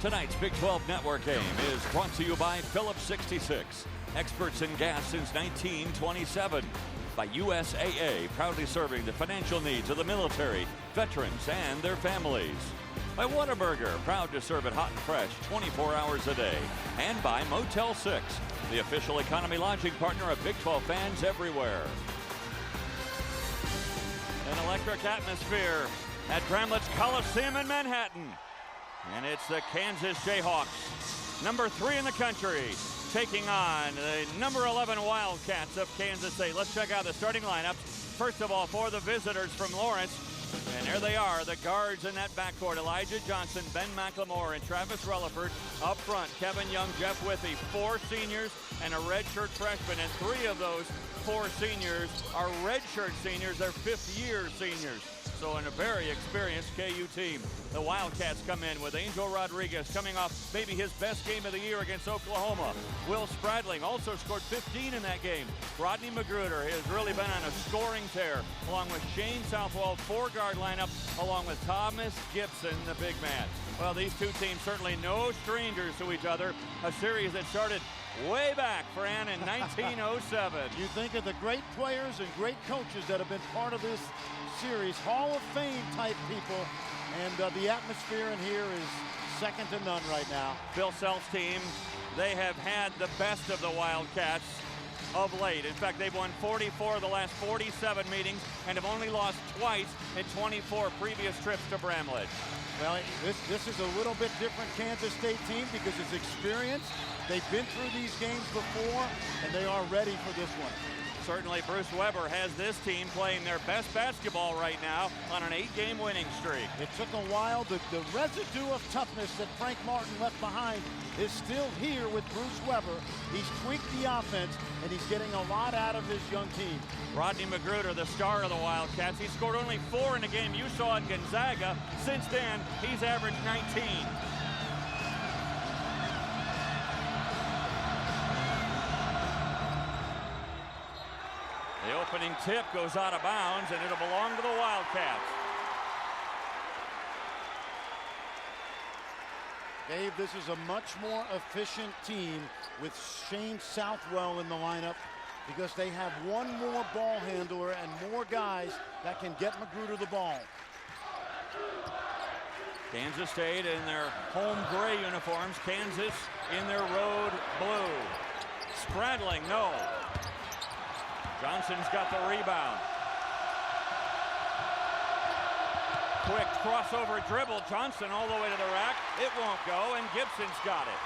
Tonight's Big 12 Network game is brought to you by Phillips 66, experts in gas since 1927. By USAA, proudly serving the financial needs of the military, veterans, and their families. By Whataburger, proud to serve it hot and fresh 24 hours a day. And by Motel 6, the official economy lodging partner of Big 12 fans everywhere. An electric atmosphere at Bramlett's Coliseum in Manhattan. And it's the Kansas Jayhawks, number 3 in the country, taking on the number 11 Wildcats of Kansas State. Let's check out the starting lineups. First of all, for the visitors from Lawrence. And there they are, the guards in that backcourt. Elijah Johnson, Ben McLemore, and Travis Relaford. Up front, Kevin Young, Jeff Withey, 4 seniors and a redshirt freshman. And 3 of those 4 seniors are redshirt seniors. They're 5th-year seniors. So in a very experienced KU team. The Wildcats come in with Angel Rodriguez coming off maybe his best game of the year against Oklahoma. Will Spradling also scored 15 in that game. Rodney Magruder has really been on a scoring tear, along with Shane Southwell, 4-guard lineup, along with Thomas Gibson, the big man. Well, these two teams certainly no strangers to each other. A series that started way back, Fran, in 1907. You think of the great players and great coaches that have been part of this series, Hall of Fame type people, and the atmosphere in here is second to none right now. Bill Self's team, they have had the best of the Wildcats of late. In fact, they've won 44 of the last 47 meetings and have only lost twice in 24 previous trips to Bramlett. Well, this is a little bit different Kansas State team because it's experienced. They've been through these games before, and they are ready for this one. Certainly Bruce Weber has this team playing their best basketball right now on an 8-game winning streak. It took a while. The residue of toughness that Frank Martin left behind is still here with Bruce Weber. He's tweaked the offense, and he's getting a lot out of his young team. Rodney Magruder, the star of the Wildcats. He scored only 4 in a game you saw at Gonzaga. Since then, he's averaged 19. The opening tip goes out of bounds, and it'll belong to the Wildcats. Dave, this is a much more efficient team with Shane Southwell in the lineup because they have one more ball handler and more guys that can get Magruder the ball. Kansas State in their home gray uniforms. Kansas in their road blue. Spradling, no. Johnson's got the rebound. Quick crossover dribble. Johnson all the way to the rack. It won't go, and Gibson's got it.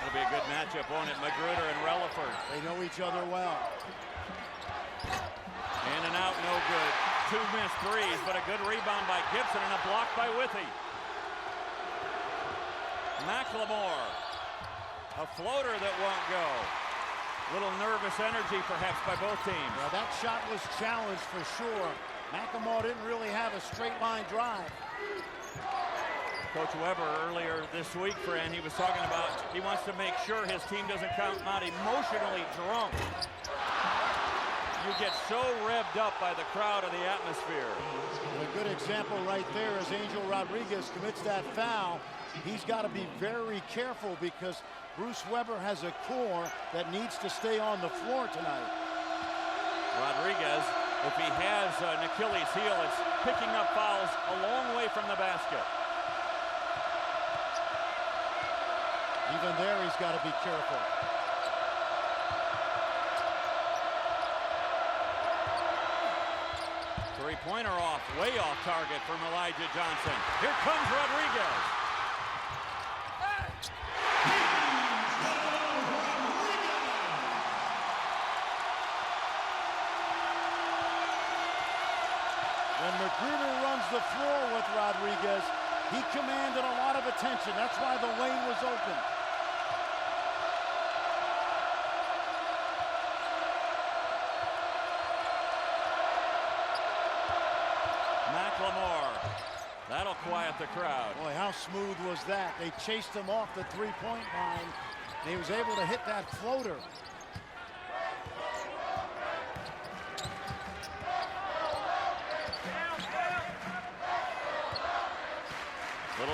It'll be a good matchup, won't it? Magruder and Relaford. They know each other well. In and out, no good. 2 missed threes, but a good rebound by Gibson and a block by Withey. McLemore, a floater that won't go. Little nervous energy perhaps by both teams. Well, that shot was challenged for sure. McLemore didn't really have a straight line drive. Coach Weber earlier this week, Fran, he was talking about he wants to make sure his team doesn't come out emotionally drunk. You get so revved up by the crowd and the atmosphere. A good example right there as Angel Rodriguez commits that foul. He's got to be very careful because Bruce Weber has a core that needs to stay on the floor tonight. Rodriguez, if he has an Achilles heel, it's picking up fouls a long way from the basket. Even there, he's got to be careful. Three-pointer off, way off target from Elijah Johnson. Here comes Rodriguez. When Magruder runs the floor with Rodriguez, he commanded a lot of attention. That's why the lane was open. McLemore. That'll quiet the crowd. Boy, how smooth was that? They chased him off the three-point line. And he was able to hit that floater.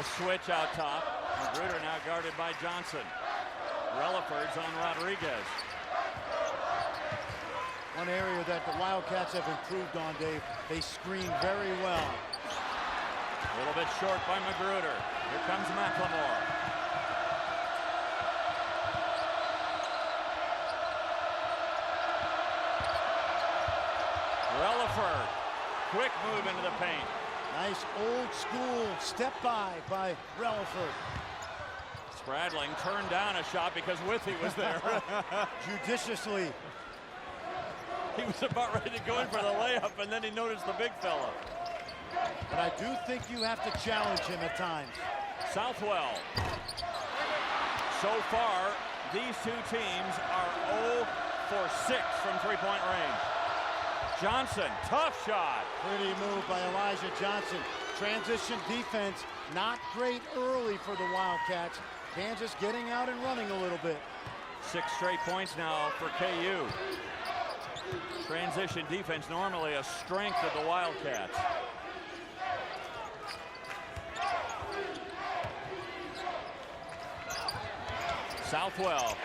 A switch out top. Magruder now guarded by Johnson. Relaford's on Rodriguez. One area that the Wildcats have improved on, Dave, they screen very well. A little bit short by Magruder. Here comes McLemore. Relaford, quick move into the paint. Nice old school step by Relaford. Spradling turned down a shot because Withey was there. Judiciously. He was about ready to go in for the layup, and then he noticed the big fella. But I do think you have to challenge him at times. Southwell. So far, these two teams are 0 for 6 from three-point range. Johnson, tough shot. Pretty move by Elijah Johnson. Transition defense, not great early for the Wildcats. Kansas getting out and running a little bit. 6 straight points now for KU. Transition defense, normally a strength of the Wildcats. Southwell.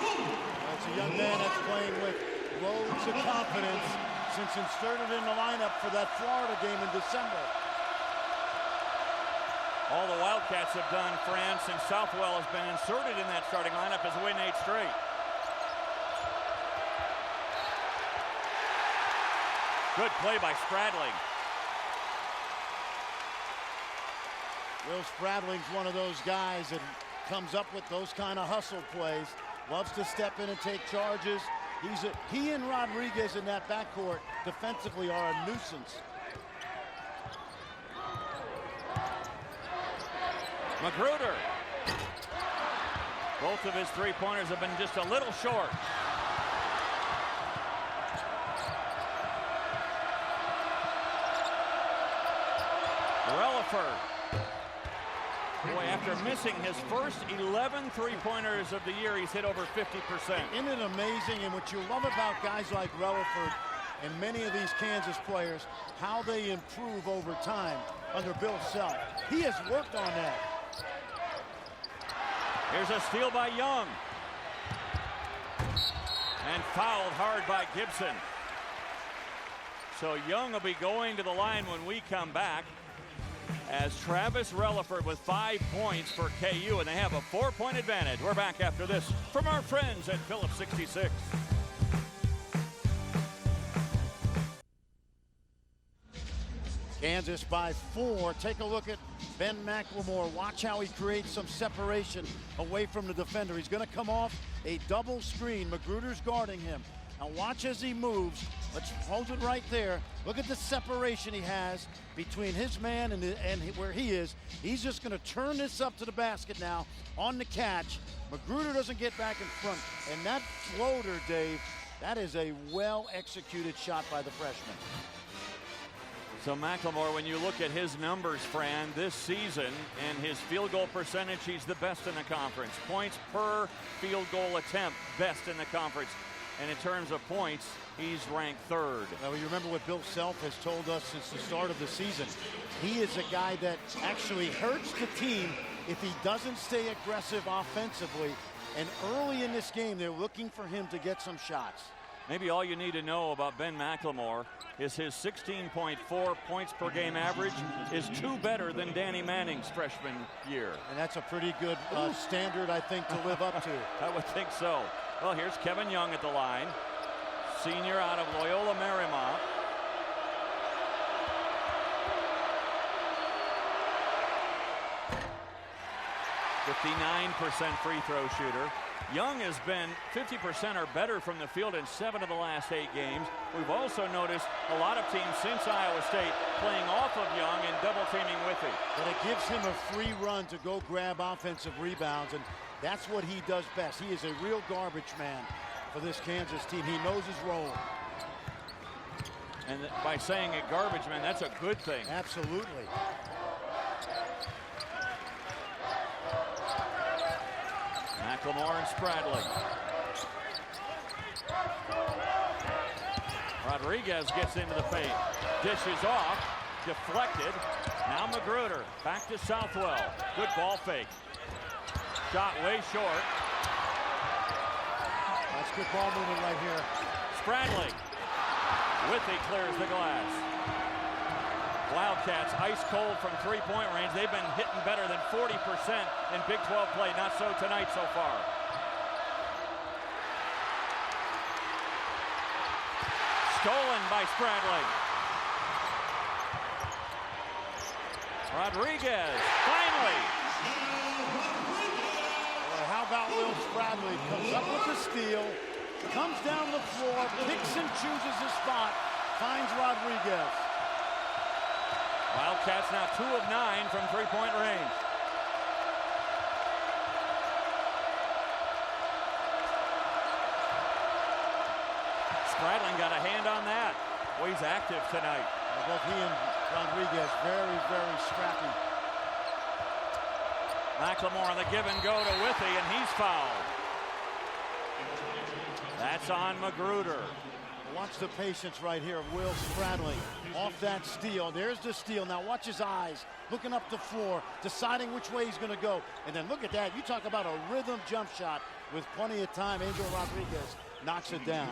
That's a young man that's playing with loads of confidence since inserted in the lineup for that Florida game in December. All the Wildcats have done, Fran, since Southwell has been inserted in that starting lineup, is win 8 straight. Good play by Spradling. Will Spradling's one of those guys that comes up with those kind of hustle plays. Loves to step in and take charges. He and Rodriguez in that backcourt defensively are a nuisance. Magruder. Both of his three-pointers have been just a little short. Relaford. Boy, after missing his first 11 three-pointers of the year, he's hit over 50%. Isn't it amazing? And what you love about guys like Relaford and many of these Kansas players, how they improve over time under Bill Self. He has worked on that. Here's a steal by Young. And fouled hard by Gibson. So Young will be going to the line when we come back, as Travis Relaford with 5 points for KU, and they have a 4-point advantage. We're back after this from our friends at Phillips 66. Kansas by 4. Take a look at Ben McLemore. Watch how he creates some separation away from the defender. He's going to come off a double screen. Magruder's guarding him. Now watch as he moves. Let's hold it right there. Look at the separation he has between his man and where he is. He's just going to turn this up to the basket now on the catch. Magruder doesn't get back in front. And that floater, Dave, that is a well-executed shot by the freshman. So McLemore, when you look at his numbers, Fran, this season and his field goal percentage, he's the best in the conference. Points per field goal attempt, best in the conference. And in terms of points, he's ranked 3rd. Now, you remember what Bill Self has told us since the start of the season. He is a guy that actually hurts the team if he doesn't stay aggressive offensively. And early in this game, they're looking for him to get some shots. Maybe all you need to know about Ben McLemore is his 16.4 points per game average is 2 better than Danny Manning's freshman year. And that's a pretty good standard, I think, to live up to. I would think so. Well, here's Kevin Young at the line. Senior out of Loyola Marymount. .59% free throw shooter. Young has been 50% or better from the field in 7 of the last 8 games. We've also noticed a lot of teams since Iowa State playing off of Young and double teaming with him. But it gives him a free run to go grab offensive rebounds, and that's what he does best. He is a real garbage man for this Kansas team. He knows his role. And by saying a garbage man, that's a good thing. Absolutely. McLemore and Spradling. Rodriguez gets into the paint. Dishes off. deflected. Now Magruder back to Southwell. Good ball fake. Shot way short. That's good ball movement right here. Spradley. Withy clears the glass. Wildcats ice cold from three-point range. They've been hitting better than 40% in Big 12 play. Not so tonight so far. Stolen by Spradley. Rodriguez, finally. Well, how about Will Spradley? Comes up with the steal, comes down the floor, picks and chooses his spot, finds Rodriguez. Wildcats now 2 of 9 from three-point range. Spradley got a hand on that. Well, he's active tonight. Both he and Rodriguez very, very scrappy. McLemore on the give and go to Withy, and he's fouled. That's on Magruder. Watch the patience right here of Will Spradley off that steal. There's the steal. Now watch his eyes, looking up the floor, deciding which way he's going to go. And then look at that. You talk about a rhythm jump shot with plenty of time. Angel Rodriguez knocks it down.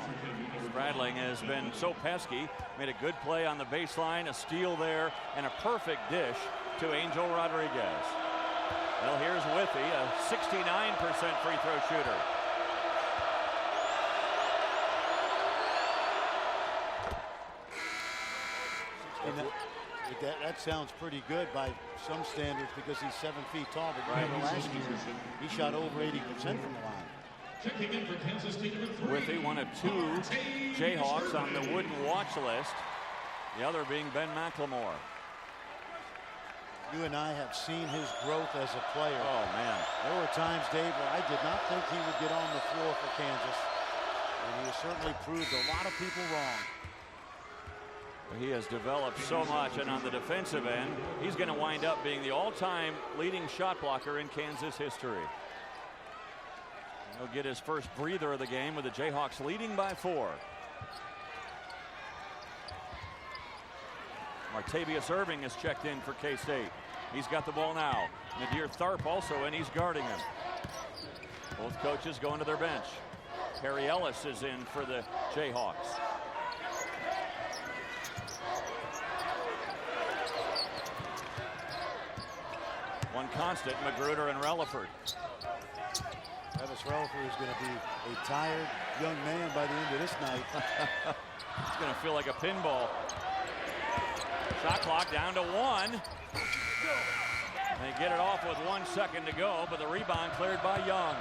Spradley has been so pesky. Made a good play on the baseline, a steal there, and a perfect dish to Angel Rodriguez. Well, here's Withy, a 69% free throw shooter. That sounds pretty good by some standards because he's 7 feet tall. But remember last year, he shot over 80% from the line. Checking in for Kansas State number 3. Withy, one of 2 Jayhawks on the wooden watch list. The other being Ben McLemore. You and I have seen his growth as a player. Oh, man. There were times, Dave, where I did not think he would get on the floor for Kansas. And he has certainly proved a lot of people wrong. He has developed so much, and on the defensive end, he's going to wind up being the all-time leading shot blocker in Kansas history. He'll get his first breather of the game with the Jayhawks leading by 4. Martavius Irving is checked in for K-State. He's got the ball now. Nadir Tharp also, and he's guarding him. Both coaches going to their bench. Perry Ellis is in for the Jayhawks. One constant, Magruder and Relaford. Travis Relaford is going to be a tired young man by the end of this night. It's going to feel like a pinball. Shot clock down to 1. They get it off with 1 second to go, but the rebound cleared by Young.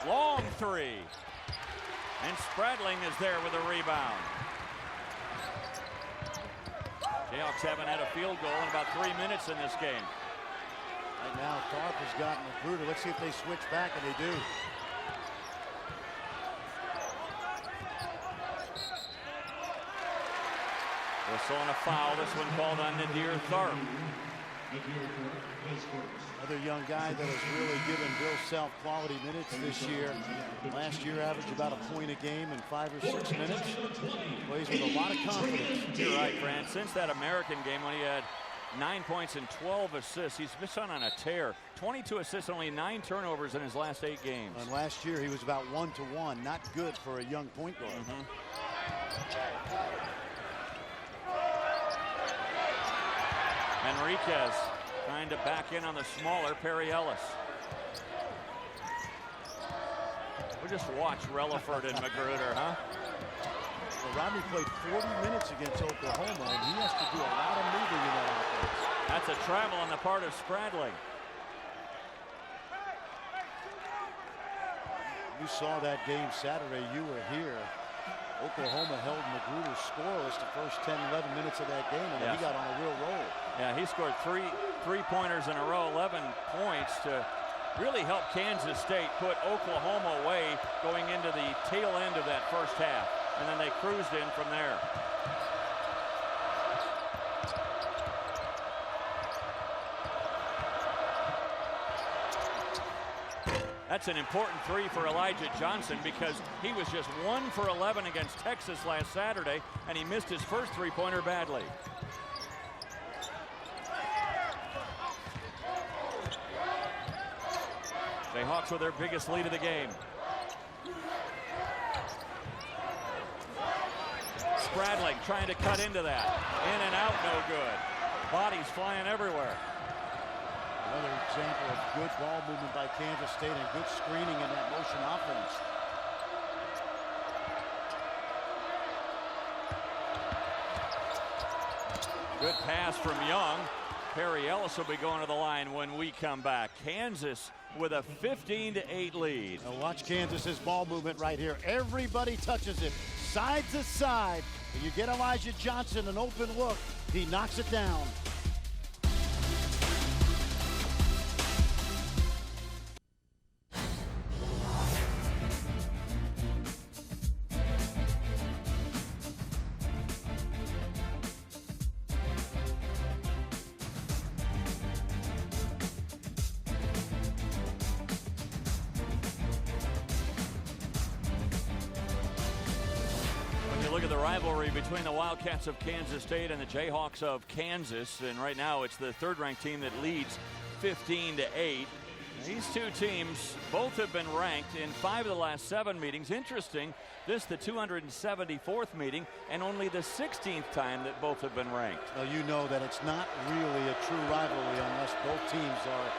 Long 3. And Spradling is there with a rebound. Jayhawks haven't had a field goal in about 3 minutes in this game. Right now, Tharp has gotten Magruder. Let's see if they switch back, and they do. Whistle and a foul. This one called on Nadir Tharp. Another young guy that has really given Bill Self quality minutes this year. Last year averaged about a point a game in 5 or 6 minutes. Plays with a lot of confidence. You're right, Fran. Since that American game when he had 9 points and 12 assists, he's been on a tear. 22 assists, only 9 turnovers in his last 8 games. And last year he was about 1-to-1. Not good for a young point guard. Enriquez trying to back in on the smaller Perry Ellis. We'll just watch Relaford and Magruder, huh? Well, Rodney played 40 minutes against Oklahoma, and he has to do a lot of moving in that offense. That's a travel on the part of Spradling. You saw that game Saturday. You were here. Oklahoma held Magruder scoreless the first 10, 11 minutes of that game, and then he got on a real roll. Yeah, he scored three-pointers in a row, 11 points to really help Kansas State put Oklahoma away going into the tail end of that first half. And then they cruised in from there. That's an important three for Elijah Johnson because he was just 1 for 11 against Texas last Saturday, and he missed his first three-pointer badly. Jayhawks with their biggest lead of the game. Spradling trying to cut into that. In and out, no good. Bodies flying everywhere. Another example of good ball movement by Kansas State and good screening in that motion offense. Good pass from Young. Perry Ellis will be going to the line when we come back. Kansas with a 15-8 lead. Now watch Kansas's ball movement right here. Everybody touches it side to side. And you get Elijah Johnson an open look. He knocks it down. Look at the rivalry between the Wildcats of Kansas State and the Jayhawks of Kansas, and right now it's the third-ranked team that leads 15-8. These two teams both have been ranked in 5 of the last 7 meetings. Interesting, this the 274th meeting and only the 16th time that both have been ranked. Well, you know that it's not really a true rivalry unless both teams are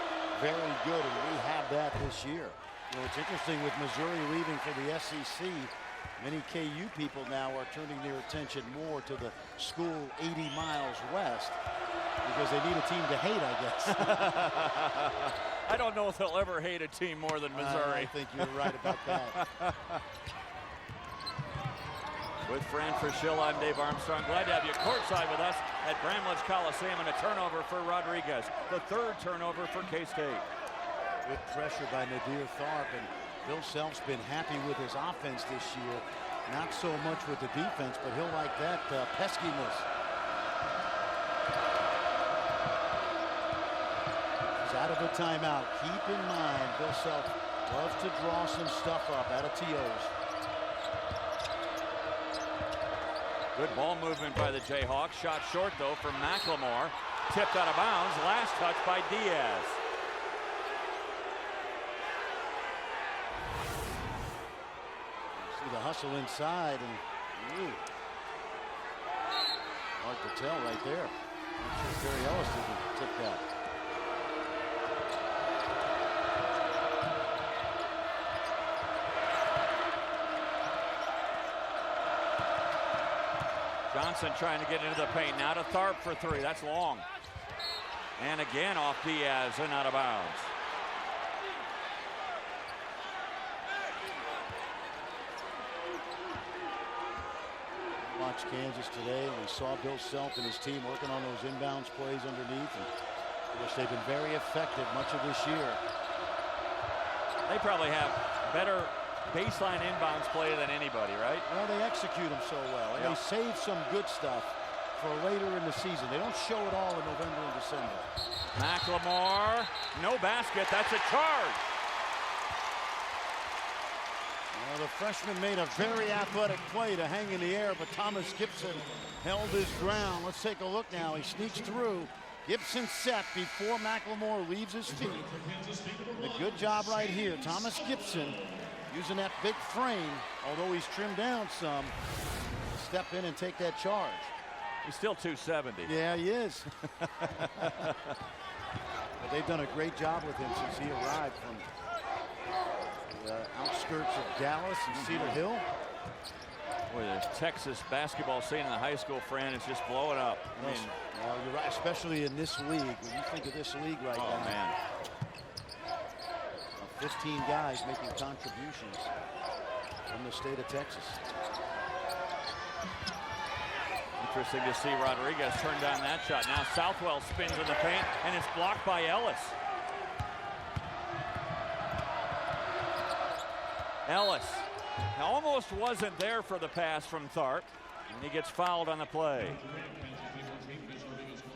very good, and we have that this year. You know, it's interesting with Missouri leaving for the SEC. Many KU people now are turning their attention more to the school 80 miles west because they need a team to hate, I guess. I don't know if they'll ever hate a team more than Missouri. I think you're right about that. With Fran Frischel, I'm Dave Armstrong. Glad to have you courtside with us at Bramlage Coliseum, and a turnover for Rodriguez. The third turnover for K-State. Good pressure by Nadir Tharp, and Bill Self's been happy with his offense this year. Not so much with the defense, but he'll like that peskiness. He's out of a timeout. Keep in mind, Bill Self loves to draw some stuff up out of TOs. Good ball movement by the Jayhawks. Shot short, though, from McLemore. Tipped out of bounds. Last touch by Diaz. The hustle inside, and hard to tell right there. I'm sure Perry Ellis didn't tip that. Johnson trying to get into the paint. Now to Tharp for 3. That's long. And again off Diaz and out of bounds. Watched Kansas today, and we saw Bill Self and his team working on those inbounds plays underneath, and of course they've been very effective much of this year. They probably have better baseline inbounds play than anybody, right? Well, they execute them so well, and they save some good stuff for later in the season. They don't show it all in November and December. McLemore, no basket. That's a charge. Well, the freshman made a very athletic play to hang in the air, but Thomas Gibson held his ground. Let's take a look now. He sneaks through. Gibson set before McLemore leaves his feet. A good job right here. Thomas Gibson using that big frame, although he's trimmed down some, to step in and take that charge. He's still 270. Yeah, he is. But they've done a great job with him since he arrived from the outskirts of Dallas and Cedar Hill. Boy, the Texas basketball scene in the high school, Fran, is just blowing up. I mean, well, you're right, especially in this league. When you think of this league right now. Oh, man. 15 guys making contributions from the state of Texas. Interesting to see Rodriguez turn down that shot. Now Southwell spins in the paint, and it's blocked by Ellis. Ellis almost wasn't there for the pass from Tharp, and he gets fouled on the play.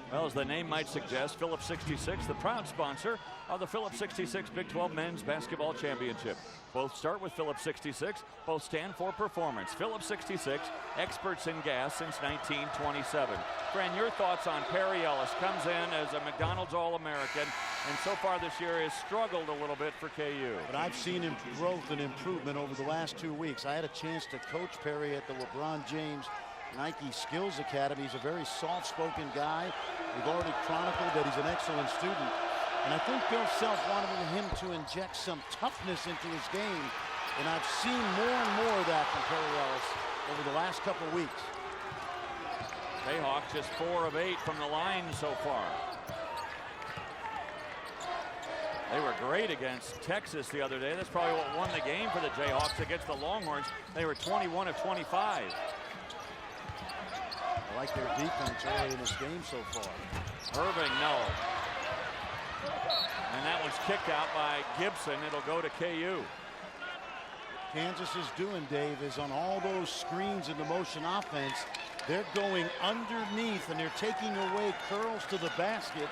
Well, as the name might suggest, Phillips 66, the proud sponsor of the Phillips 66 Big 12 Men's Basketball Championship. Both start with Phillips 66. Both stand for performance. Phillips 66, experts in gas since 1927. Fran, your thoughts on Perry Ellis? Comes in as a McDonald's All-American, and so far this year has struggled a little bit for KU. But I've seen him growth and improvement over the last 2 weeks. I had a chance to coach Perry at the LeBron James Nike Skills Academy. He's a very soft-spoken guy. We've already chronicled that he's an excellent student. And I think Bill Self wanted him to inject some toughness into his game. And I've seen more and more of that from Perry Ellis over the last couple of weeks. Jayhawks just 4 of 8 from the line so far. They were great against Texas the other day. That's probably what won the game for the Jayhawks against the Longhorns. They were 21 of 25. I like their defense early in this game so far. Irving, no. And that one's kicked out by Gibson. It'll go to KU. Kansas is doing, Dave, is on all those screens in the motion offense, they're going underneath and they're taking away curls to the basket.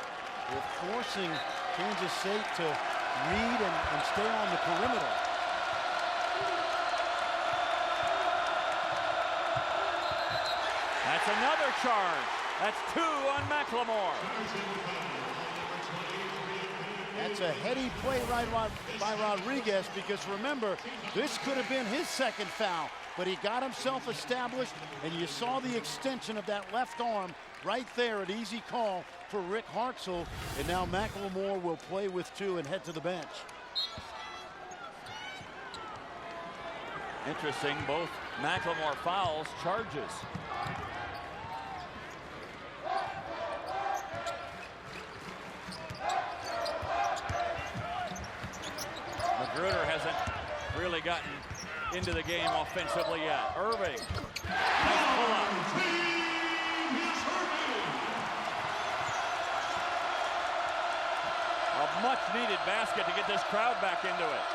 They're forcing Kansas State to read and stay on the perimeter. That's another charge. That's 2 on McLemore. That's a heady play right by Rodriguez, because remember, this could have been his second foul, but he got himself established, and you saw the extension of that left arm right there, an easy call for Rick Hartzell, and now McLemore will play with 2 and head to the bench. Interesting, both McLemore fouls, charges. Magruder hasn't really gotten into the game offensively yet. Irving, nice pull-up. A much-needed basket to get this crowd back into it.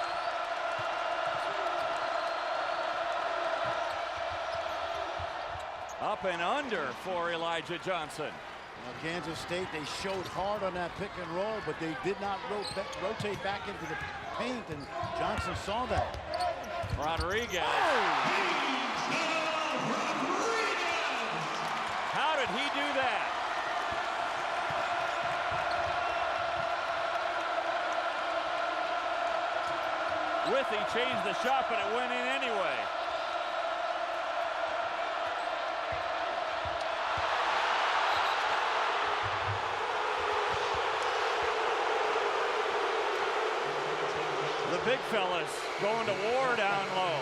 Up and under for Elijah Johnson. Now, Kansas State, they showed hard on that pick and roll, but they did not rotate back into the paint, and Johnson saw that. Rodriguez. Oh! How did he do that? Withy changed the shot, but it went in anyway. The big fellas going to war down low.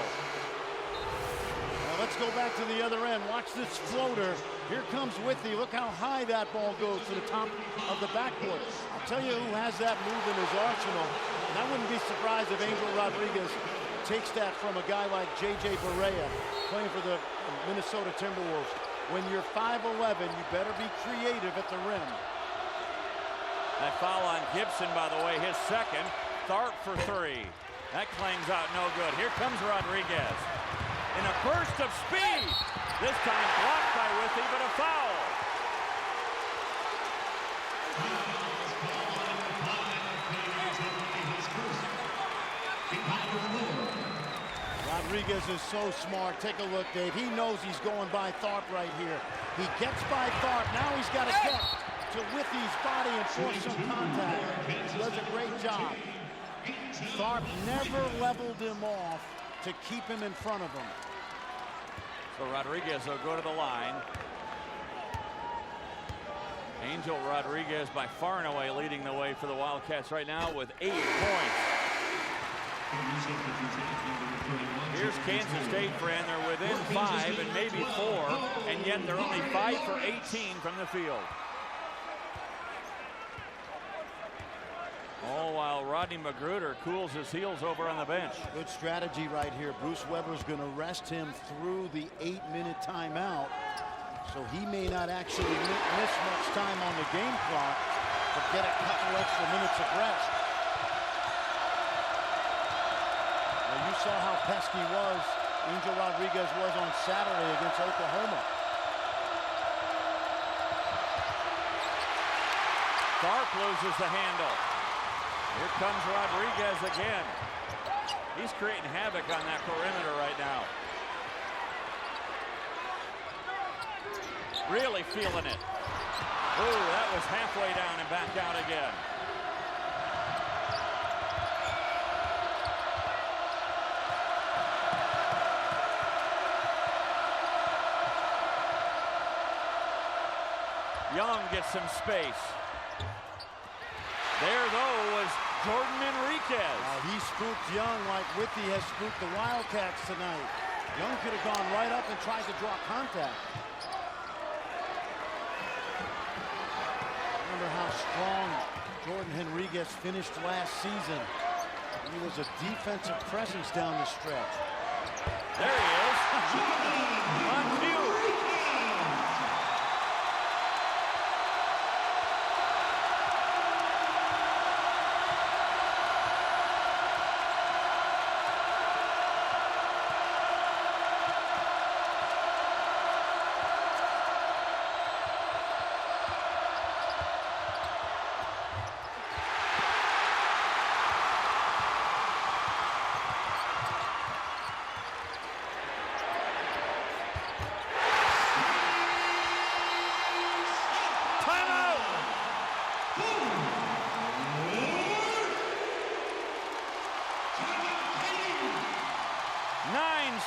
Now let's go back to the other end. Watch this floater. Here comes Withy. Look how high that ball goes to the top of the backboard. I'll tell you who has that move in his arsenal. And I wouldn't be surprised if Angel Rodriguez takes that from a guy like J.J. Barea playing for the Minnesota Timberwolves. When you're 5'11", you better be creative at the rim. That foul on Gibson, by the way, his second. Tharp for 3. That clangs out no good. Here comes Rodriguez in a burst of speed. This time blocked by Withy, but a foul. Rodriguez is so smart. Take a look, Dave. He knows he's going by Tharp right here. He gets by Tharp. Now he's got to get to Withy's body and force some contact. He does a great job. Tharp never leveled him off to keep him in front of him. So Rodriguez will go to the line. Angel Rodriguez by far and away leading the way for the Wildcats right now with 8 points. Here's Kansas State, Fran. They're within 5 and maybe 4, and yet they're only 5 for 18 from the field. All while Rodney Magruder cools his heels over on the bench. Good strategy right here. Bruce Weber's going to rest him through the 8-minute timeout, so he may not actually miss much time on the game clock, but get a couple extra minutes of rest. Now, you saw how pesky Angel Rodriguez was on Saturday against Oklahoma. Tharp loses the handle. Here comes Rodriguez again. He's creating havoc on that perimeter right now. Really feeling it. Ooh, that was halfway down and back out again. Young gets some space. There, though, was Jordan Enriquez. He spooked Young like Withy has spooked the Wildcats tonight. Young could have gone right up and tried to draw contact. Remember how strong Jordan Enriquez finished last season. He was a defensive presence down the stretch. There he is. On cue.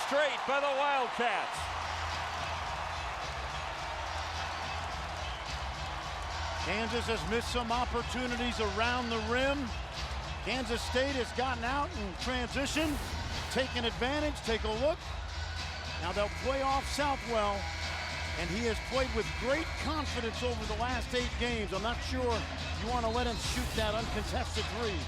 Straight by the Wildcats. Kansas has missed some opportunities around the rim. Kansas State has gotten out in transition, taken advantage. Take a look. Now they'll play off Southwell, and he has played with great confidence over the last 8 games. I'm not sure you want to let him shoot that uncontested three.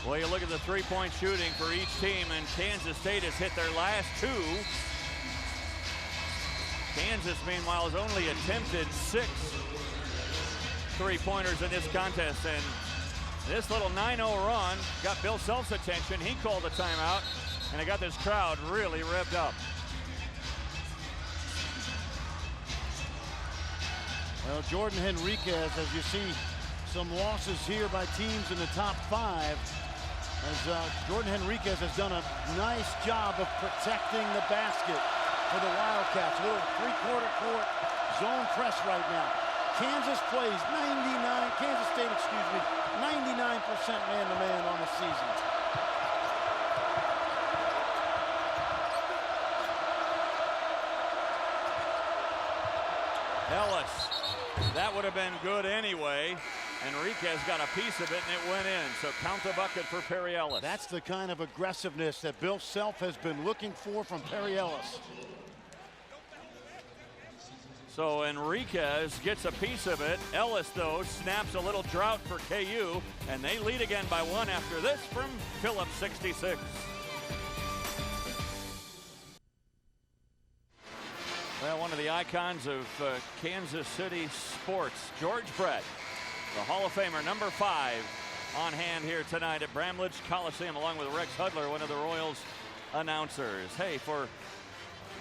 Well, you look at the three-point shooting for each team, and Kansas State has hit their last 2. Kansas, meanwhile, has only attempted 6 three-pointers in this contest, and this little 9-0 run got Bill Self's attention. He called a timeout, and it got this crowd really revved up. Well, Jordan Enriquez, as you see some losses here by teams in the top 5, as Jordan Enriquez has done a nice job of protecting the basket for the Wildcats. A little three-quarter court zone press right now. Kansas plays 99% man-to-man on the season. Ellis, that would have been good anyway. Enriquez got a piece of it, and it went in. So count the bucket for Perry Ellis. That's the kind of aggressiveness that Bill Self has been looking for from Perry Ellis. So Enriquez gets a piece of it. Ellis, though, snaps a little drought for KU, and they lead again by 1 after this from Phillips 66. Well, one of the icons of Kansas City sports, George Brett, the Hall of Famer, number 5, on hand here tonight at Bramlage Coliseum, along with Rex Hudler, one of the Royals announcers. Hey, for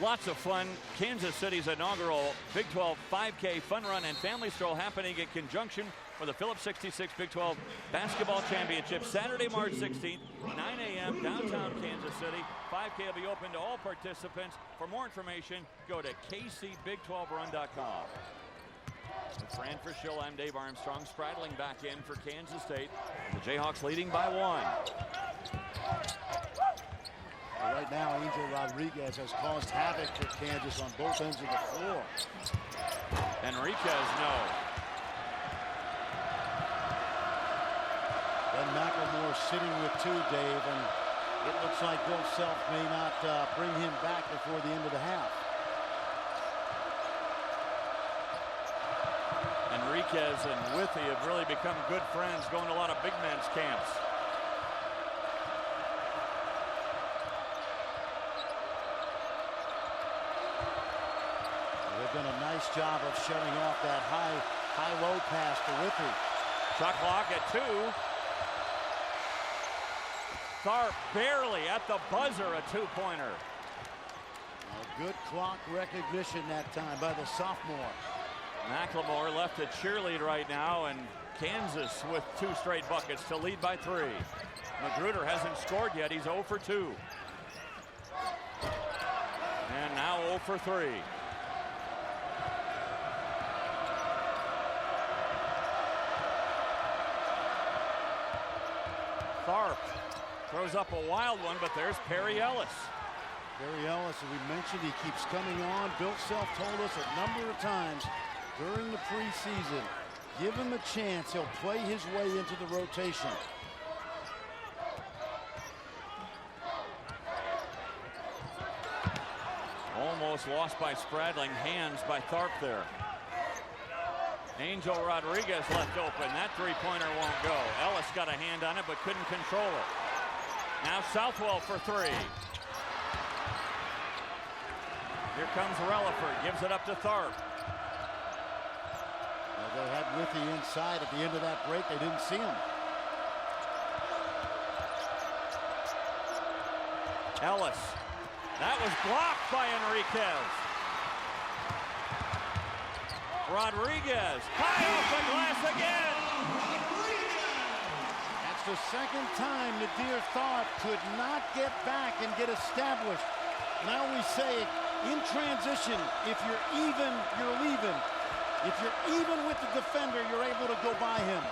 lots of fun, Kansas City's inaugural Big 12 5K Fun Run and Family Stroll happening in conjunction with the Phillips 66 Big 12 Basketball Championship, Saturday, March 16th, 9 a.m. downtown Kansas City. 5K will be open to all participants. For more information, go to kcbig12run.com. Fran Frischel, I'm Dave Armstrong, straddling back in for Kansas State. The Jayhawks leading by 1. Right now, Angel Rodriguez has caused havoc for Kansas on both ends of the floor. Enriquez, no. Then McLemore sitting with 2, Dave, and it looks like Bill Self may not bring him back before the end of the half. Enriquez and Withy have really become good friends, going to a lot of big men's camps. They've done a nice job of shutting off that high-low pass to Withy. Shot clock at 2. Tharp barely at the buzzer, a 2-pointer. Good clock recognition that time by the sophomore. McLemore left to cheerlead right now, and Kansas with 2 straight buckets to lead by 3. Magruder hasn't scored yet. He's 0 for 2. And now 0 for 3. Tharp throws up a wild one, but there's Perry Ellis. Perry Ellis, as we mentioned, he keeps coming on. Bill Self told us a number of times during the preseason, give him a chance, he'll play his way into the rotation. Almost lost by Spradling, hands by Tharp there. Angel Rodriguez left open. That 3-pointer won't go. Ellis got a hand on it but couldn't control it. Now Southwell for 3. Here comes Relaford, gives it up to Tharp. Well, they had Withy inside at the end of that break. They didn't see him. Ellis. That was blocked by Enriquez. Rodriguez, high off the glass again. That's the second time Nadir Tharp could not get back and get established. And I always say, in transition, if you're even, you're leaving. If you're even with the defender, you're able to go by him.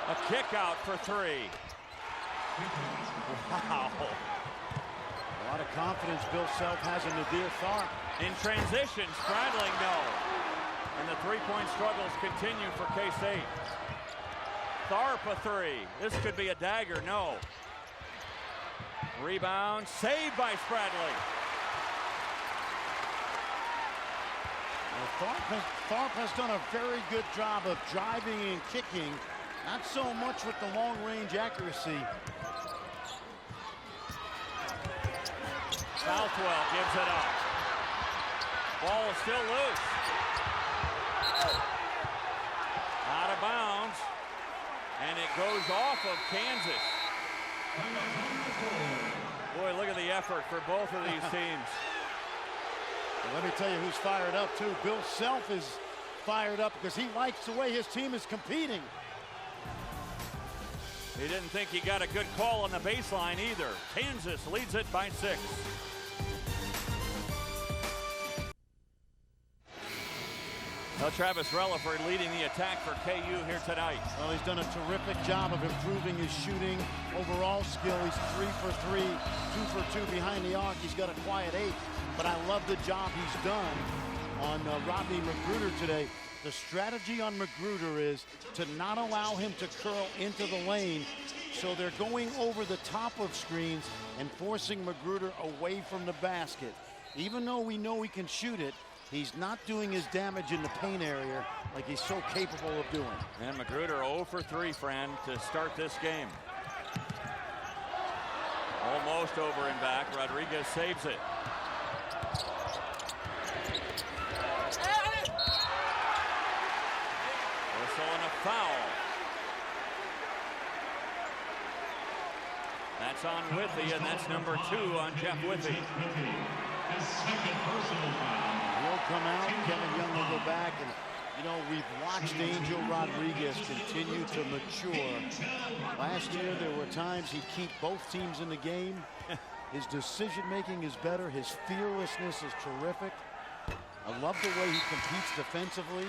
A kick out for 3. Wow. A lot of confidence Bill Self has in Nadir Tharp. In transition, Spradling, no. And the 3-point struggles continue for K-State. Tharp a 3. This could be a dagger, no. Rebound, saved by Spradling. Well, Tharp has done a very good job of driving and kicking. Not so much with the long-range accuracy. Southwell gives it up. Ball is still loose. Out of bounds. And it goes off of Kansas. Boy, look at the effort for both of these teams. Well, let me tell you who's fired up, too. Bill Self is fired up because he likes the way his team is competing. He didn't think he got a good call on the baseline either. Kansas leads it by 6. Now Travis Relaford leading the attack for KU here tonight. Well, he's done a terrific job of improving his shooting overall skill. He's 3 for 3, 2 for 2 behind the arc. He's got a quiet 8, but I love the job he's done on Rodney Magruder today. The strategy on Magruder is to not allow him to curl into the lane, so they're going over the top of screens and forcing Magruder away from the basket. Even though we know he can shoot it, he's not doing his damage in the paint area like he's so capable of doing. And Magruder 0 for 3, Fran, to start this game. Almost over and back. Rodriguez saves it. And a foul. That's on Withy, and that's number 2 on Jeff Withy. He'll come out, Kevin Young will go back, and you know, we've watched Angel Rodriguez continue to mature. Last year there were times he'd keep both teams in the game. His decision making is better, his fearlessness is terrific. I love the way he competes defensively.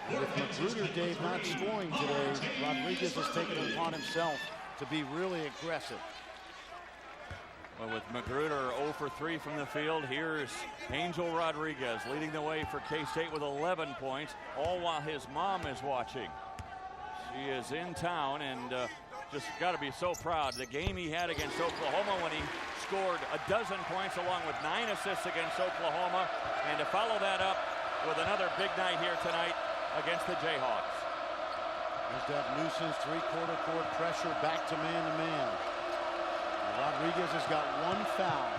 With Magruder, Dave, not scoring today, Rodriguez has taken it upon himself to be really aggressive. Well, with Magruder 0 for 3 from the field, here's Angel Rodriguez leading the way for K-State with 11 points, all while his mom is watching. She is in town and just got to be so proud. The game he had against Oklahoma when he scored 12 points along with 9 assists against Oklahoma, and to follow that up with another big night here tonight against the Jayhawks. There's that nuisance three-quarter court pressure back to man-to-man. Rodriguez has got 1 foul.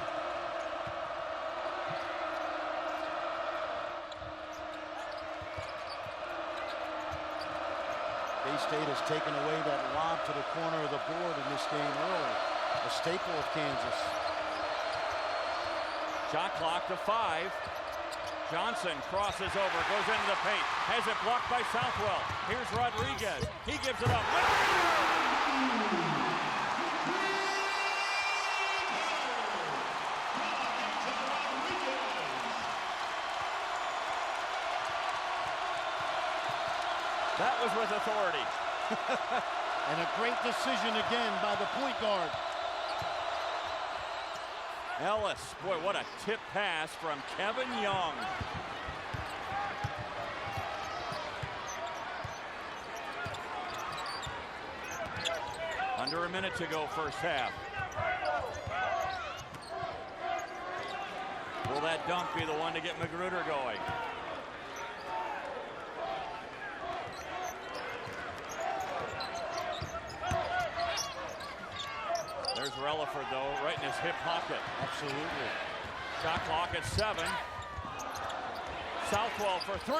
K-State has taken away that lob to the corner of the board in this game early. A staple of Kansas. Shot clock to 5. Johnson crosses over, goes into the paint, has it blocked by Southwell. Here's Rodriguez. He gives it up. That was with authority. And a great decision again by the point guard. Ellis, boy, what a tip pass from Kevin Young. Under a minute to go, first half. Will that dunk be the one to get Magruder going? There's Relaford, though, right in his hip pocket. Absolutely. Shot clock at 7. Southwell for 3.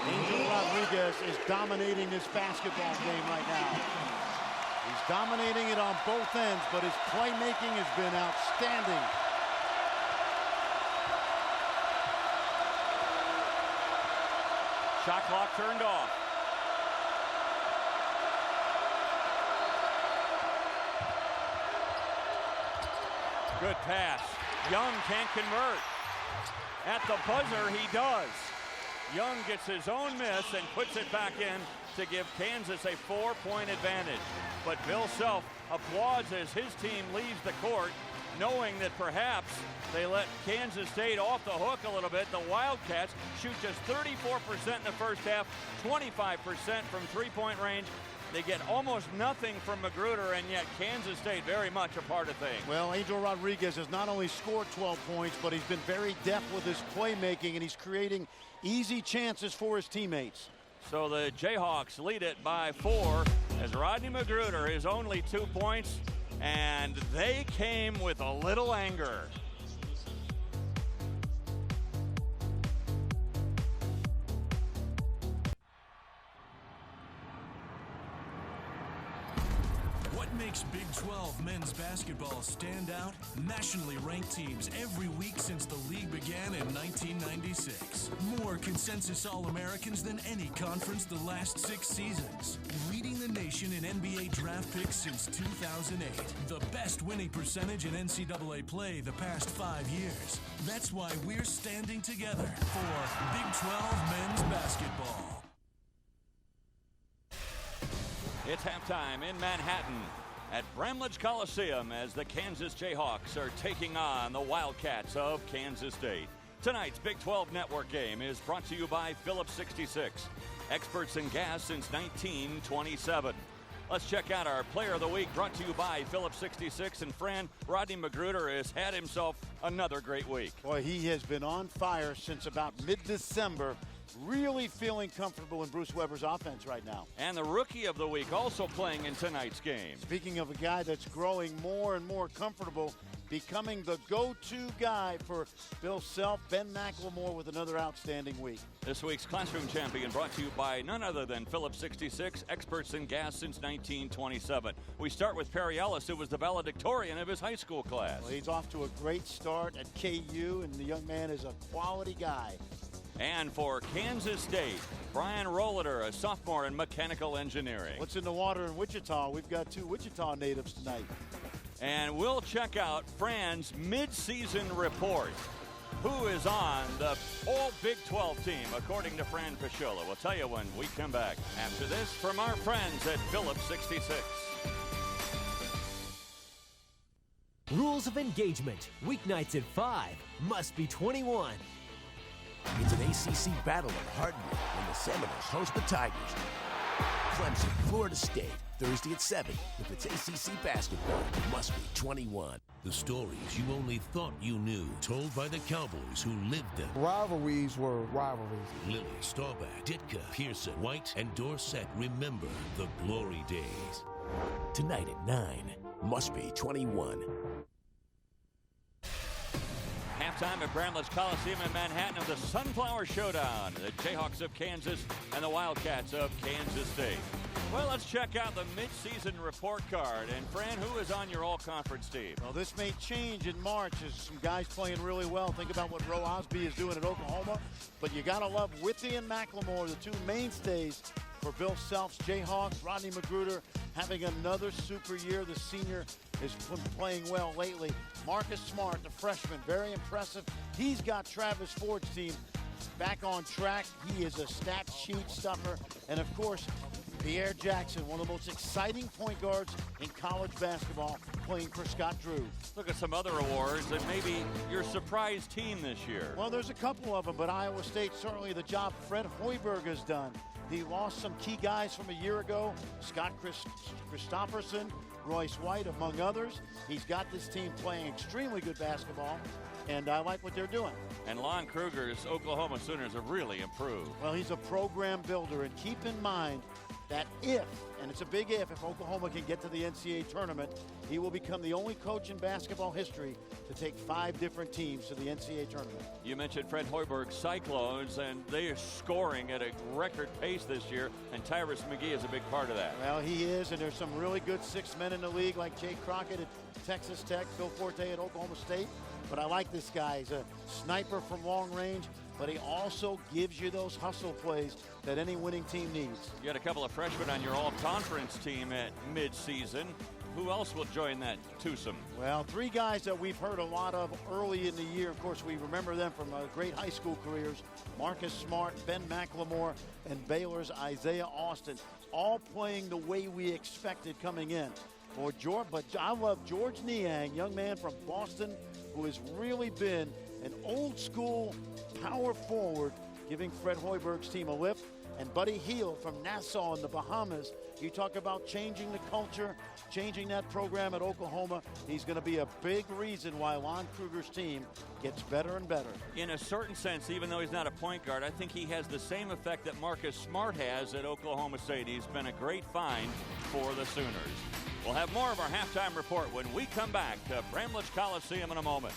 Angel Rodriguez is dominating this basketball game right now. He's dominating it on both ends, but his playmaking has been outstanding. Shot clock turned off. Good pass. Young can't convert. At the buzzer, he does. Young gets his own miss and puts it back in to give Kansas a 4-point advantage. But Bill Self applauds as his team leaves the court, knowing that perhaps they let Kansas State off the hook a little bit. The Wildcats shoot just 34% in the first half, 25% from three-point range. They get almost nothing from Magruder, and yet Kansas State very much a part of things. Well, Angel Rodriguez has not only scored 12 points, but he's been very deft with his playmaking, and he's creating easy chances for his teammates. So the Jayhawks lead it by 4 as Rodney Magruder is only 2 points, and they came with a little anger. What makes Big 12 men's basketball stand out? Nationally ranked teams every week since the league began in 1996. More consensus All-Americans than any conference the last 6 seasons. Leading the nation in NBA draft picks since 2008. The best winning percentage in NCAA play the past 5 years. That's why we're standing together for Big 12 men's basketball. It's halftime in Manhattan at Bramlage Coliseum as the Kansas Jayhawks are taking on the Wildcats of Kansas State. Tonight's Big 12 Network game is brought to you by Phillips 66, experts in gas since 1927. Let's check out our Player of the Week, brought to you by Phillips 66. And Fran, Rodney Magruder has had himself another great week. Boy, he has been on fire since about mid-December. Really feeling comfortable in Bruce Weber's offense right now. And the Rookie of the Week also playing in tonight's game. Speaking of a guy that's growing more and more comfortable, becoming the go-to guy for Bill Self, Ben McLemore with another outstanding week. This week's Classroom Champion brought to you by none other than Phillips 66, experts in gas since 1927. We start with Perry Ellis, who was the valedictorian of his high school class. Well, he's off to a great start at KU, and the young man is a quality guy. And for Kansas State, Brian Rolliter, a sophomore in mechanical engineering. What's in the water in Wichita? We've got 2 Wichita natives tonight. And we'll check out Fran's mid-season report. Who is on the all Big 12 team, according to Fran Pisciola. We'll tell you when we come back. After this, from our friends at Phillips 66. Rules of engagement. Weeknights at 5. Must be 21. It's an ACC battle in Hardwood when the Seminoles host the Tigers. Clemson, Florida State, Thursday at 7. If it's ACC basketball, it must be 21. The stories you only thought you knew, told by the Cowboys who lived them. Rivalries were rivalries. Lily, Staubach, Ditka, Pearson, White, and Dorsett remember the glory days. Tonight at 9, must be 21. halftime at Bramlage Coliseum in Manhattan of the Sunflower Showdown, the Jayhawks of Kansas and the Wildcats of Kansas State. Well, let's check out the midseason report card. And Fran, who is on your all-conference team? Well, this may change in March as some guys playing really well. Think about what Roe Osby is doing at Oklahoma. But you got to love Whitty and McLemore, the two mainstays for Bill Self's Jayhawks. Rodney Magruder having another super year. The senior has been playing well lately. Marcus Smart, the freshman, very impressive. He's got Travis Ford's team back on track. He is a stat sheet stuffer. And, of course, Pierre Jackson, one of the most exciting point guards in college basketball, playing for Scott Drew. Look at some other awards and maybe your surprise team this year. Well, there's a couple of them, but Iowa State, certainly the job Fred Hoiberg has done. He lost some key guys from a year ago, Scott Christopherson, Royce White, among others. He's got this team playing extremely good basketball, and I like what they're doing. And Lon Kruger's Oklahoma Sooners have really improved. Well, he's a program builder, and keep in mind that if, and it's a big if Oklahoma can get to the NCAA tournament, he will become the only coach in basketball history to take 5 different teams to the NCAA tournament. You mentioned Fred Hoiberg's Cyclones, and they are scoring at a record pace this year, and Tyrus McGee is a big part of that. Well, he is, and there's some really good 6 men in the league like Jay Crockett at Texas Tech, Phil Forte at Oklahoma State. But I like this guy. He's a sniper from long range, but he also gives you those hustle plays that any winning team needs. You had a couple of freshmen on your all-conference team at midseason. Who else will join that twosome? Well, 3 guys that we've heard a lot of early in the year. Of course, we remember them from great high school careers. Marcus Smart, Ben McLemore, and Baylor's Isaiah Austin, all playing the way we expected coming in. But I love George Niang, young man from Boston, who has really been an old-school power forward, giving Fred Hoiberg's team a lift. And Buddy Hield from Nassau in the Bahamas. You talk about changing the culture, changing that program at Oklahoma. He's going to be a big reason why Lon Kruger's team gets better and better. In a certain sense, even though he's not a point guard, I think he has the same effect that Marcus Smart has at Oklahoma State. He's been a great find for the Sooners. We'll have more of our halftime report when we come back to Bramlage Coliseum in a moment.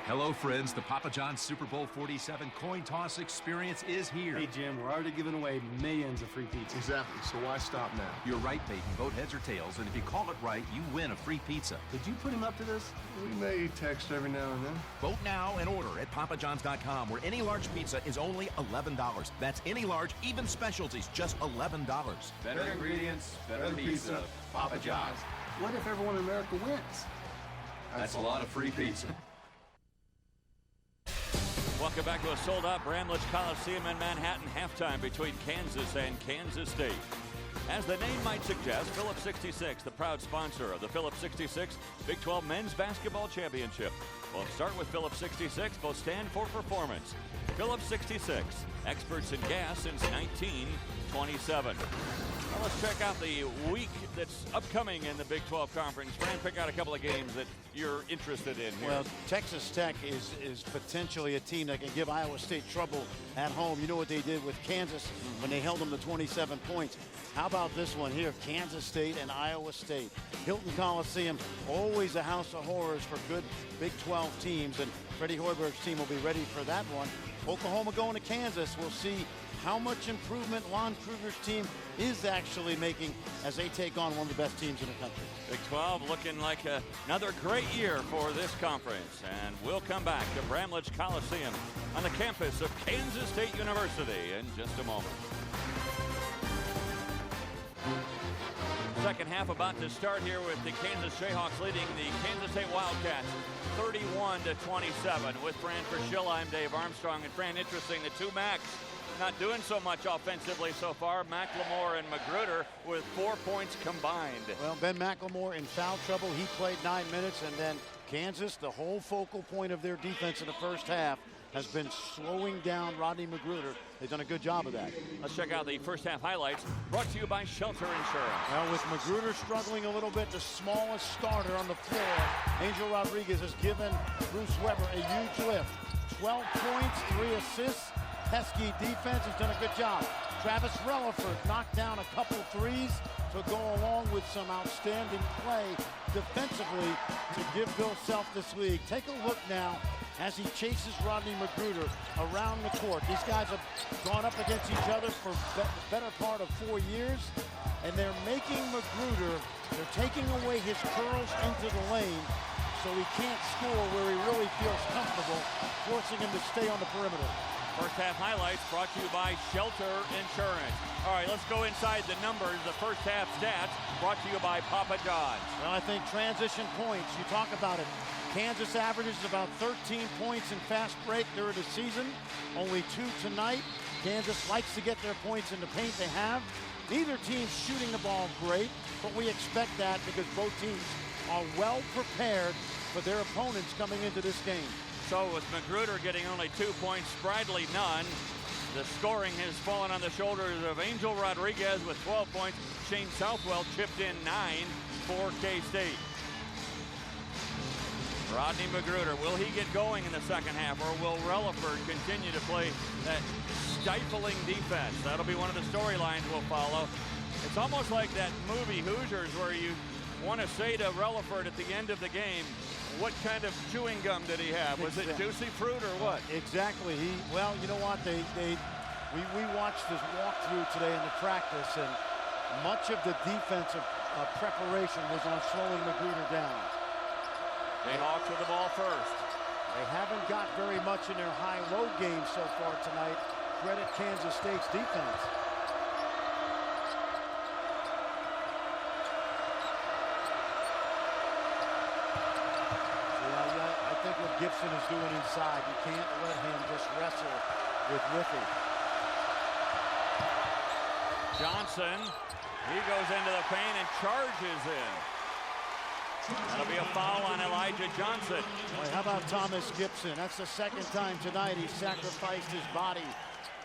Hello, friends. The Papa John's Super Bowl 47 coin toss experience is here. Hey, Jim, we're already giving away millions of free pizza. Exactly, so why stop now? You're right, Peyton. Vote heads or tails, and if you call it right, you win a free pizza. Did you put him up to this? We may text every now and then. Vote now and order at papajohns.com, where any large pizza is only $11. That's any large, even specialties, just $11. Better ingredients, better pizza. Papa John's. What if everyone in America wins? That's a lot of free pizza. Welcome back to a sold-out Bramlage Coliseum in Manhattan halftime between Kansas and Kansas State. As the name might suggest, Phillips 66, the proud sponsor of the Phillips 66 Big 12 Men's Basketball Championship. We'll start with Phillips 66. Both stand for performance. Phillips 66, experts in gas since 1927. Well, let's check out the week that's upcoming in the Big 12 Conference. Fran, pick out a couple of games that you're interested in here. Well, Texas Tech is potentially a team that can give Iowa State trouble at home. You know what they did with Kansas when they held them to 27 points. How about this one here, Kansas State and Iowa State? Hilton Coliseum, always a house of horrors for good Big 12 teams, and Freddie Hoiberg's team will be ready for that one. Oklahoma going to Kansas. We'll see how much improvement Lon Kruger's team is actually making as they take on one of the best teams in the country. Big 12 looking like another great year for this conference. And we'll come back to Bramlage Coliseum on the campus of Kansas State University in just a moment. Second half about to start here with the Kansas Jayhawks leading the Kansas State Wildcats 31-27. With Fran Fraschilla, I'm Dave Armstrong. And Fran, interesting, the two Macs not doing so much offensively so far. McLemore and Magruder with 4 points combined. Well, Ben McLemore in foul trouble. He played 9 minutes, and then Kansas, the whole focal point of their defense in the first half, has been slowing down Rodney Magruder. They've done a good job of that. Let's check out the first half highlights brought to you by Shelter Insurance. Well, with Magruder struggling a little bit, the smallest starter on the floor, Angel Rodriguez has given Bruce Weber a huge lift. 12 points, 3 assists. Pesky defense has done a good job. Travis Relaford knocked down a couple threes. to go along with some outstanding play defensively to give Bill Self this league. Take a look now as he chases Rodney Magruder around the court. These guys have gone up against each other for the better part of 4 years, and they're making Magruder, they're taking away his curls into the lane so he can't score where he really feels comfortable, forcing him to stay on the perimeter. First half highlights brought to you by Shelter Insurance. All right, let's go inside the numbers. The first half stats brought to you by Papa John's. Well, I think transition points, you talk about it. Kansas averages about 13 points in fast break during the season. Only 2 tonight. Kansas likes to get their points in the paint. They have. Neither team's shooting the ball great, but we expect that because both teams are well prepared for their opponents coming into this game. So with Magruder getting only 2 points, Spradley none. The scoring has fallen on the shoulders of Angel Rodriguez with 12 points. Shane Southwell chipped in 9 for K-State. Rodney Magruder, will he get going in the second half, or will Relaford continue to play that stifling defense? That'll be one of the storylines we'll follow. It's almost like that movie Hoosiers where you want to say to Relaford at the end of the game, what kind of chewing gum did he have? Was it juicy fruit or what? Exactly. Well, you know what? We watched his walkthrough today in the practice, and much of the defensive preparation was on slowing Magruder down. Jayhawks with the ball first. They haven't got very much in their high-low game so far tonight. Credit Kansas State's defense. I think what Gibson is doing inside, you can't let him just wrestle with Withey. Johnson, he goes into the paint and charges in. That'll be a foul on Elijah Johnson. Boy, how about Thomas Gibson? That's the second time tonight he sacrificed his body.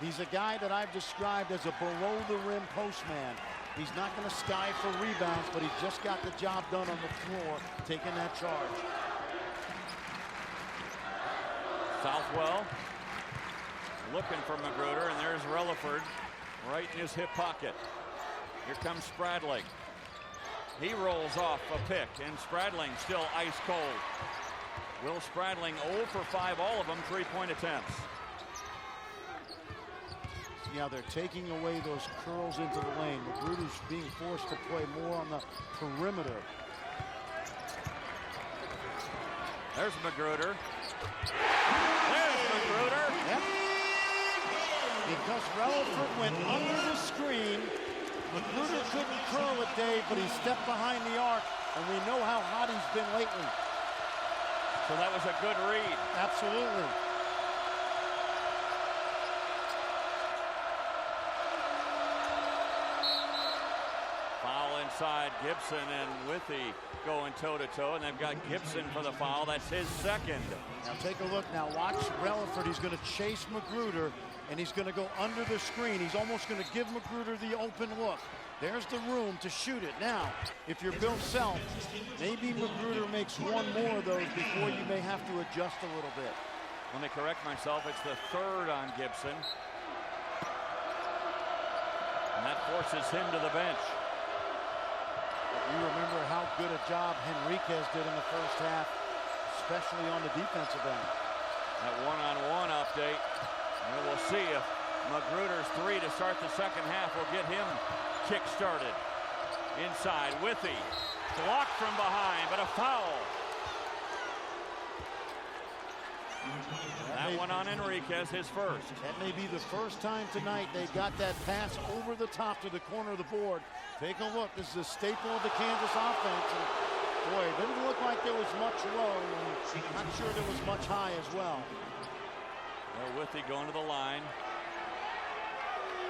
He's a guy that I've described as a below-the-rim postman. He's not going to sky for rebounds, but he just got the job done on the floor, taking that charge. Southwell looking for Magruder, and there's Relaford right in his hip pocket. Here comes Spradling. He rolls off a pick, and Spradling still ice cold. Will Spradling 0 for 5, all of them three-point attempts. Yeah, they're taking away those curls into the lane. Magruder's being forced to play more on the perimeter. There's Magruder. There's Magruder. Yep. Because Relaford went under the screen. Magruder couldn't curl it, Dave, but he stepped behind the arc, and we know how hot he's been lately. So that was a good read. Absolutely. Foul inside. Gibson and Withey going toe-to-toe, and they've got Gibson for the foul. That's his second. Now take a look now. Watch Relaford. He's going to chase Magruder, and he's going to go under the screen. He's almost going to give Magruder the open look. There's the room to shoot it. Now, if you're Bill Self, maybe Magruder makes one more of those before you may have to adjust a little bit. Let me correct myself. It's the third on Gibson. And that forces him to the bench. You remember how good a job Henriquez did in the first half, especially on the defensive end. That one-on-one update. And we'll see if Magruder's three to start the second half will get him kick-started. Inside, Withey. Blocked from behind, but a foul. That one on Henriquez, his first. That may be the first time tonight they got that pass over the top to the corner of the board. Take a look. This is a staple of the Kansas offense. And boy, it didn't look like there was much low. I'm not sure there was much high as well. Withey going to the line.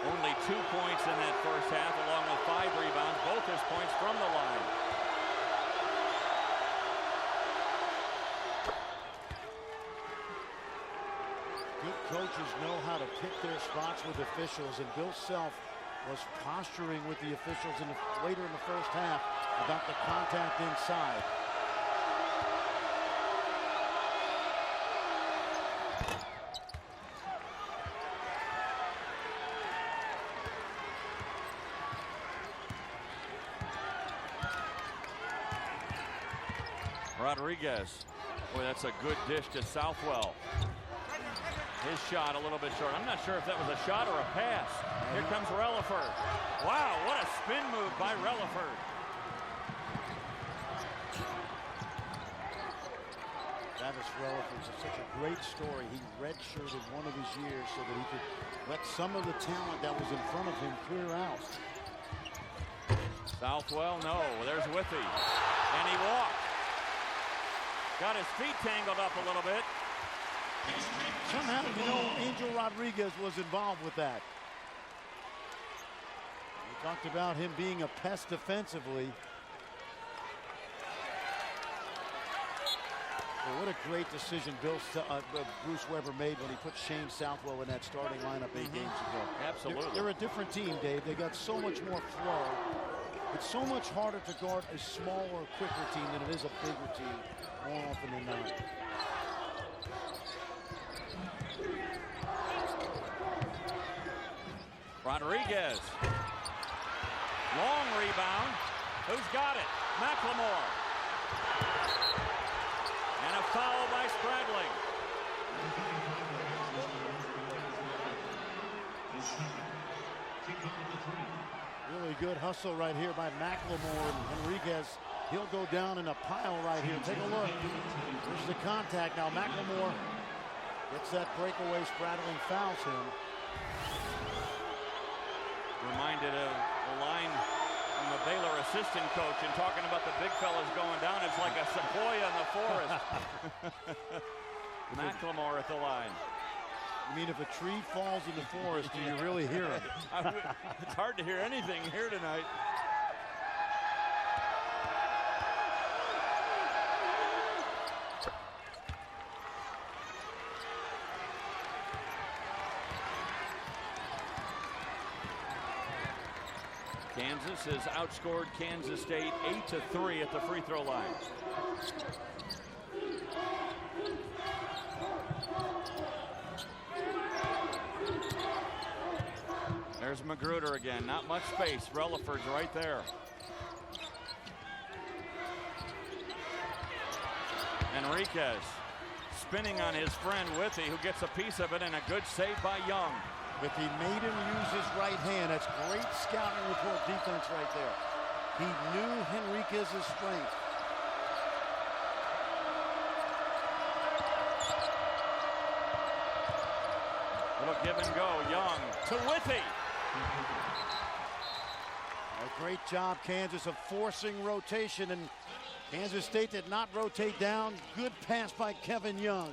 Only 2 points in that first half, along with 5 rebounds. Both his points from the line. Good coaches know how to pick their spots with officials, and Bill Self was posturing with the officials later in the first half about the contact inside. Rodriguez. Boy, that's a good dish to Southwell. His shot a little bit short. I'm not sure if that was a shot or a pass. Here comes Relaford. Wow, what a spin move by Relaford. Travis Relaford is such a great story. He redshirted one of his years so that he could let some of the talent that was in front of him clear out. Southwell, no. There's Withy. And he walked. Got his feet tangled up a little bit. Somehow, Angel Rodriguez was involved with that. We talked about him being a pest defensively. Well, what a great decision Bruce Weber made when he put Shane Southwell in that starting lineup 8 games ago. Absolutely. They're a different team, Dave. They got so much more flow. It's so much harder to guard a smaller, quicker team than it is a bigger team more often than not. Rodriguez. Long rebound. Who's got it? McLemore. And a foul by Stradling. Really good hustle right here by McLemore and Henriquez. He'll go down in a pile right here. Take a look. There's the contact. Now McLemore gets that breakaway. Stradling fouls him. Reminded of the line from the Baylor assistant coach and talking about the big fellas going down. It's like a sequoia in the forest. McLemore at the line. You mean if a tree falls in the forest, do you really hear it? It's hard to hear anything here tonight. Kansas has outscored Kansas State 8-3 at the free throw line. There's Magruder again. Not much space. Relaford's right there. Henriquez spinning on his friend Withy, who gets a piece of it, and a good save by Young. Withy made him use his right hand. That's great scouting report defense right there. He knew Henriquez's strength. Little give and go. Young to Withy. A great job, Kansas, of forcing rotation, and Kansas State did not rotate down. Good pass by Kevin Young.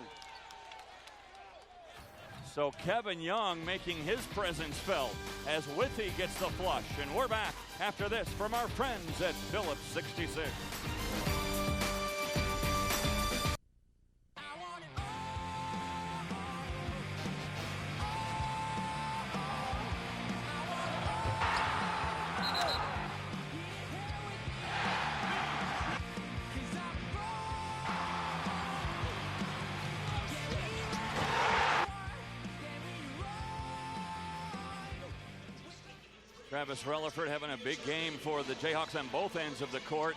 So Kevin Young making his presence felt as Withy gets the flush. And we're back after this from our friends at Phillips 66. Travis Relaford having a big game for the Jayhawks on both ends of the court.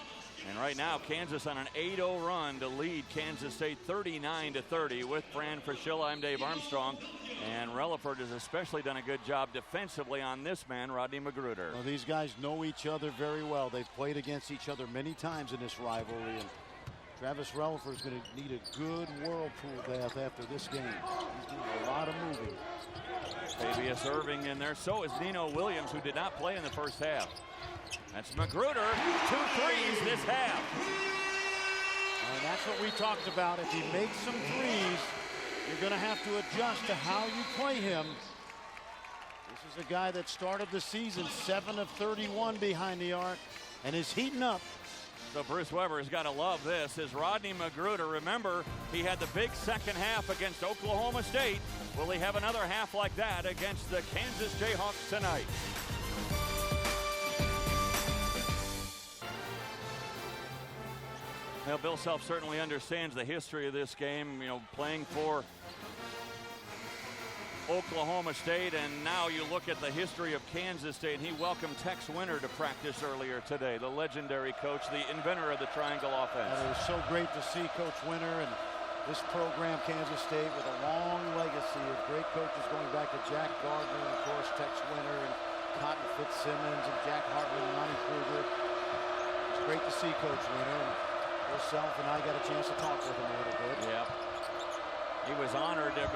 And right now, Kansas on an 8-0 run to lead Kansas State 39-30 with Fran Fraschilla. I'm Dave Armstrong. And Relaford has especially done a good job defensively on this man, Rodney Magruder. Well, these guys know each other very well. They've played against each other many times in this rivalry. And Travis Relaford is going to need a good whirlpool bath after this game. He's doing a lot of moving. Fabius Irving in there. So is Nino Williams, who did not play in the first half. That's Magruder. 2 threes this half. And that's what we talked about. If he makes some threes, you're going to have to adjust to how you play him. This is a guy that started the season 7 of 31 behind the arc and is heating up. So Bruce Weber has got to love this. Is Rodney Magruder, remember, he had the big second half against Oklahoma State. Will he have another half like that against the Kansas Jayhawks tonight? Well, Bill Self certainly understands the history of this game, you know, playing for Oklahoma State, and now you look at the history of Kansas State. He welcomed Tex Winter to practice earlier today, the legendary coach, the inventor of the triangle offense. And it was so great to see Coach Winter and this program, Kansas State, with a long legacy of great coaches going back to Jack Gardner and, of course, Tex Winter and Cotton Fitzsimmons and Jack Hartman and Ronnie Kruger. It's great to see Coach Winter. And yourself and I got a chance to talk with him a little bit. Yep. He was honored at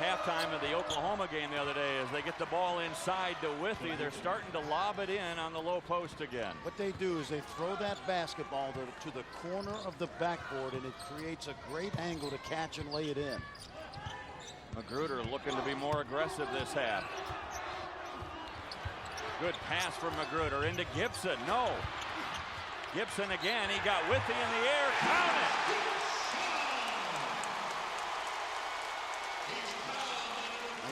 halftime of the Oklahoma game the other day as they get the ball inside to Withy. They're starting to lob it in on the low post again. What they do is they throw that basketball to the corner of the backboard, and it creates a great angle to catch and lay it in. Magruder looking to be more aggressive this half. Good pass from Magruder into Gibson. No. Gibson again. He got Withy in the air. Count it.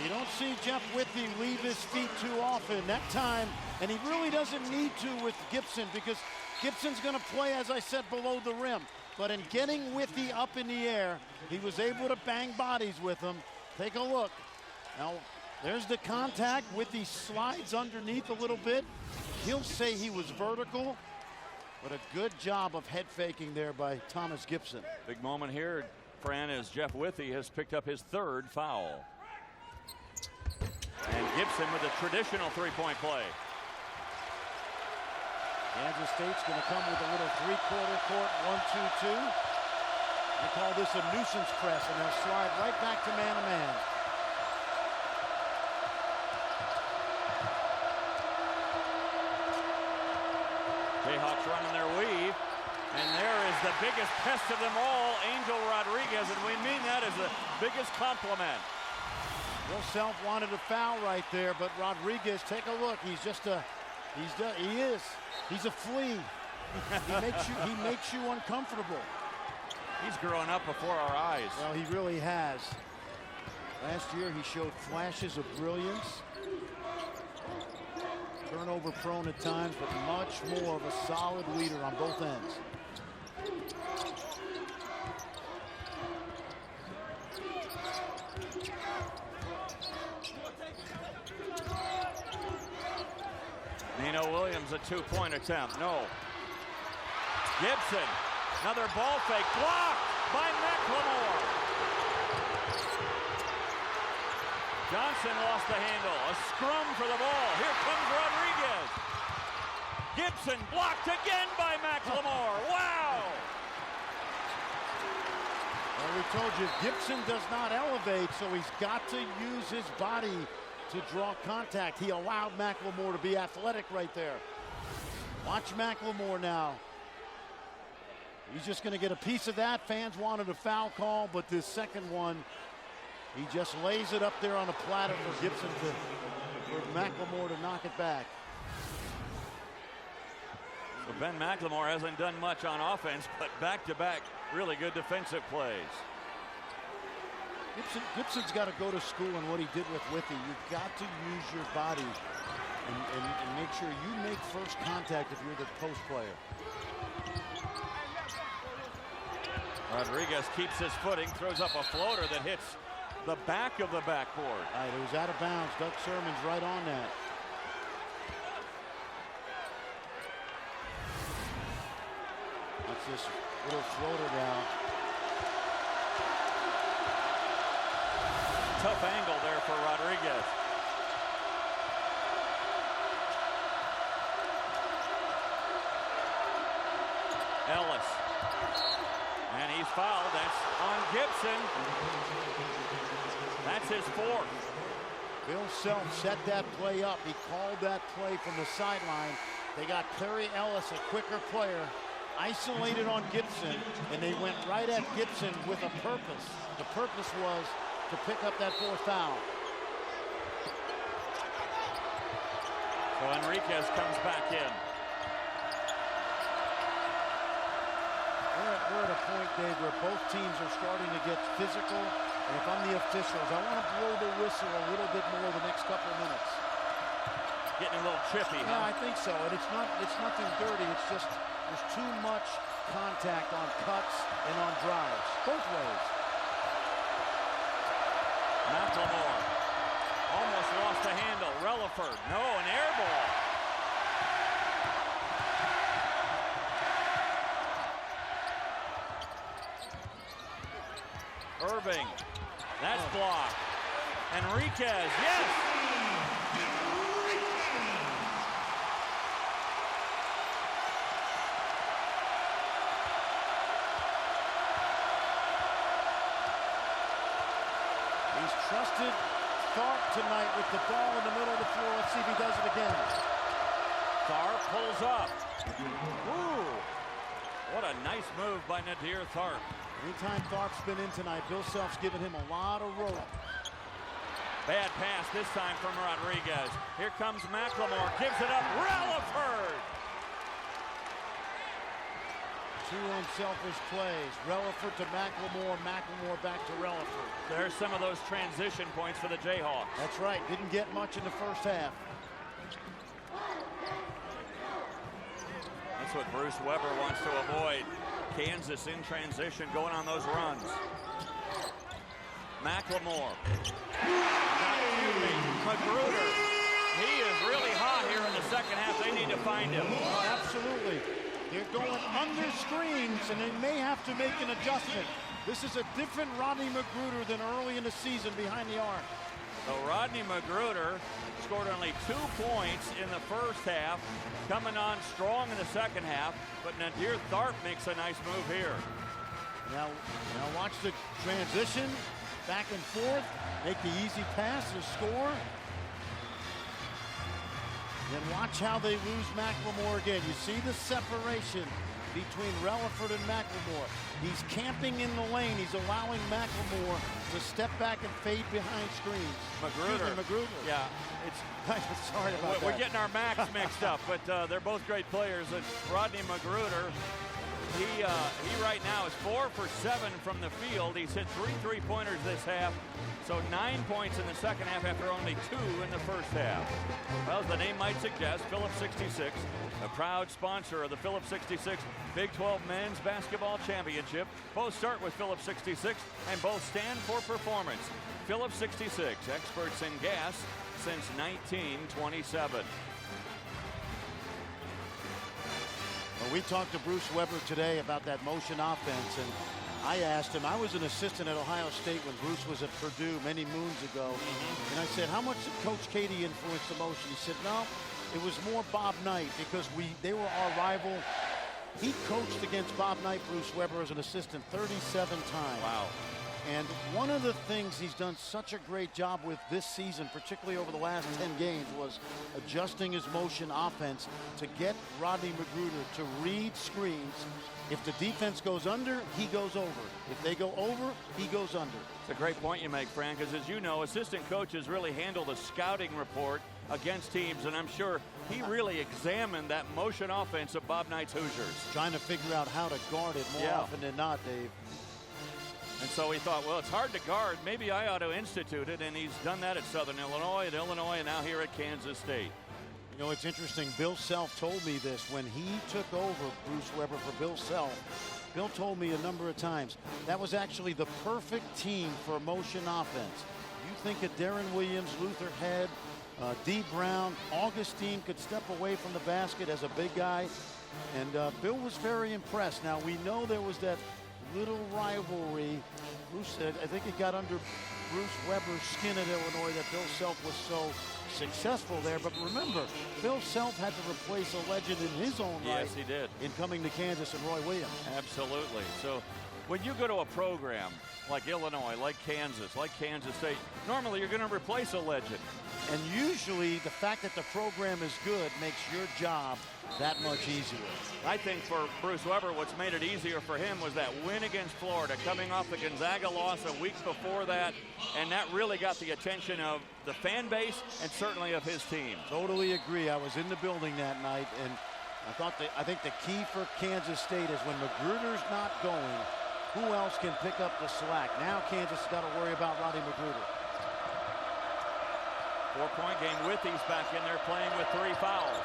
You don't see Jeff Withy leave his feet too often. That time, and he really doesn't need to with Gibson, because Gibson's going to play, as I said, below the rim. But in getting Withy up in the air, he was able to bang bodies with him. Take a look. Now, there's the contact. Withy slides underneath a little bit. He'll say he was vertical, but a good job of head faking there by Thomas Gibson. Big moment here, Fran, as Jeff Withy has picked up his third foul. And Gibson with a traditional three-point play. Kansas State's going to come with a little three-quarter court 1-2-2. They call this a nuisance press, and they'll slide right back to man-to-man. Jayhawks running their weave. And there is the biggest pest of them all, Angel Rodriguez, and we mean that as the biggest compliment. Will Self wanted a foul right there, but Rodriguez, take a look. He's a flea. He makes you uncomfortable. He's growing up before our eyes. Well, he really has. Last year he showed flashes of brilliance. Turnover prone at times, but much more of a solid leader on both ends. Nino Williams, a two-point attempt. No. Gibson, another ball fake, blocked by McLemore. Johnson lost the handle. A scrum for the ball. Here comes Rodriguez. Gibson blocked again by McLemore. Wow. Well, we told you Gibson does not elevate, so he's got to use his body to draw contact. He allowed McLemore to be athletic right there. Watch McLemore now. He's just going to get a piece of that. Fans wanted a foul call, but this second one, he just lays it up there on a platter for Gibson for McLemore to knock it back. So Ben McLemore hasn't done much on offense, but back-to-back really good defensive plays. Gibson's got to go to school in what he did with Withy. You've got to use your body and make sure you make first contact if you're the post player. Rodriguez keeps his footing, throws up a floater that hits the back of the backboard. All right, it was out of bounds. Doug Sermon's right on that. That's this little floater now. Tough angle there for Rodriguez. Ellis. And he's fouled. That's on Gibson. That's his fourth. Bill Self set that play up. He called that play from the sideline. They got Perry Ellis, a quicker player, isolated on Gibson, and they went right at Gibson with a purpose. The purpose was to pick up that fourth foul. So Enriquez comes back in. We're at a point, Dave, where both teams are starting to get physical. And if I'm the officials, I want to blow the whistle a little bit more the next couple of minutes. Getting a little chippy, huh? Yeah, I think so. And it's nothing dirty. It's just there's too much contact on cuts and on drives, both ways. McLemore Relaford. No, an air ball. Irving. That's blocked. Enriquez, yes! He's trusted Tharp tonight with the ball in the middle of the floor. Let's see if he does it again. Tharp pulls up. Ooh, what a nice move by Nadir Tharp. Anytime Tharp's been in tonight, Bill Self's given him a lot of rope. Bad pass this time from Rodriguez. Here comes McLemore, gives it up, Relaford! Two unselfish plays. Relaford to McLemore, McLemore back to Relaford. There's some of those transition points for the Jayhawks. That's right, didn't get much in the first half. That's what Bruce Weber wants to avoid. Kansas in transition, going on those runs. McLemore. Magruder. He is really hot here in the second half. They need to find him. Oh, absolutely. They're going under screens, and they may have to make an adjustment. This is a different Rodney Magruder than early in the season behind the arc. So Rodney Magruder scored only 2 points in the first half, coming on strong in the second half, but Nadir Tharp makes a nice move here. Now watch the transition, back and forth, make the easy pass to score. Then watch how they lose McLemore again. You see the separation between Relaford and McLemore. He's camping in the lane. He's allowing McLemore to step back and fade behind screens. Magruder. Yeah, Sorry about that. We're getting our Macs mixed up, but they're both great players. And Rodney Magruder, he right now is 4 for 7 from the field. He's hit 3 3-pointers this half. So 9 points in the second half after only 2 in the first half. Well, as the name might suggest, Phillips 66, a proud sponsor of the Phillips 66 Big 12 Men's Basketball Championship. Both start with Phillips 66 and both stand for performance. Phillips 66, experts in gas since 1927. Well, we talked to Bruce Weber today about that motion offense, and I asked him, I was an assistant at Ohio State when Bruce was at Purdue many moons ago. And I said, how much did Coach Cady influence the motion? He said, no, it was more Bob Knight because they were our rival. He coached against Bob Knight, Bruce Weber, as an assistant 37 times. Wow. And one of the things he's done such a great job with this season, particularly over the last 10 games, was adjusting his motion offense to get Rodney Magruder to read screens. If the defense goes under, he goes over. If they go over, he goes under. It's a great point you make, Frank, because as you know, assistant coaches really handle the scouting report against teams, and I'm sure he really examined that motion offense of Bob Knight's Hoosiers. Trying to figure out how to guard it more often than not, Dave. And so he thought, well, it's hard to guard. Maybe I ought to institute it, and he's done that at Southern Illinois, and now here at Kansas State. You know, it's interesting. Bill Self told me this when he took over Bruce Weber for Bill Self. Bill told me a number of times that was actually the perfect team for motion offense. You think of Darren Williams, Luther Head, D. Brown, Augustine could step away from the basket as a big guy. And Bill was very impressed. Now, we know there was that little rivalry. Bruce said, I think it got under Bruce Weber's skin at Illinois that Bill Self was so successful there. But remember, Bill Self had to replace a legend in his own right. Yes, he did. In coming to Kansas and Roy Williams. Absolutely. So when you go to a program like Illinois, like Kansas State, normally you're going to replace a legend. And usually the fact that the program is good makes your job that much easier. I think for Bruce Weber, what's made it easier for him was that win against Florida, coming off the Gonzaga loss a week before that, and that really got the attention of the fan base and certainly of his team. Totally agree. I was in the building that night, and I think the key for Kansas State is when Magruder's not going, who else can pick up the slack? Now Kansas has got to worry about Rodney Magruder. 4-point game. Withy's back in there playing with 3 fouls.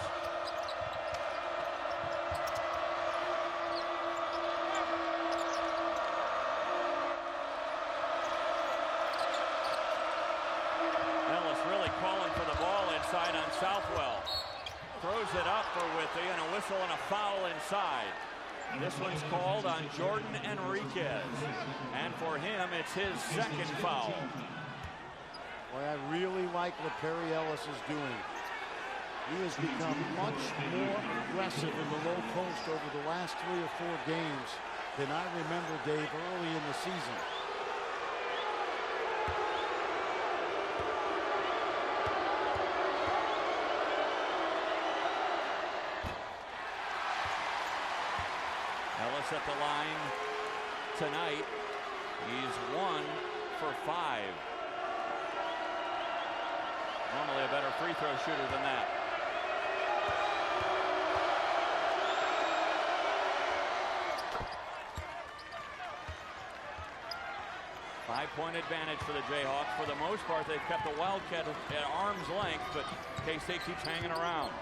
Ellis really calling for the ball inside. Southwell throws it up for Withy, and a whistle and a foul inside. This one's called on Jordan Enriquez, and for him, it's his second foul. Boy, I really like what Perry Ellis is doing. He has become much more aggressive in the low post over the last 3 or 4 games than I remember, Dave, early in the season. Ellis at the line tonight. He's 1 for 5. Normally a better free throw shooter than that. Five-point advantage for the Jayhawks. For the most part, they've kept the Wildcats at arm's length, but K-State keeps hanging around.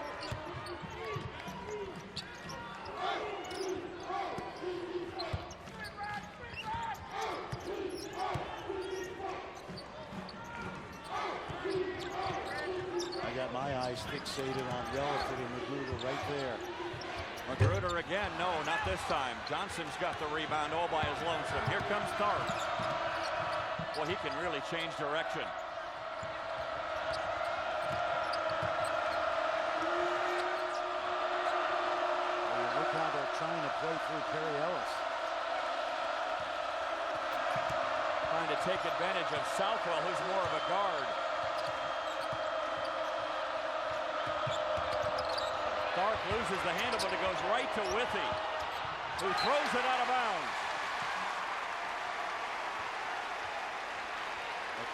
I got my eyes fixated on Relaford and Magruder right there. Magruder again. No, not this time. Johnson's got the rebound all by his lonesome. Here comes Tharp. Well, he can really change direction. Look how they're trying to play through Perry Ellis. Trying to take advantage of Southwell, who's more of a guard. Tharp loses the handle, but it goes right to Withy, who throws it out of bounds.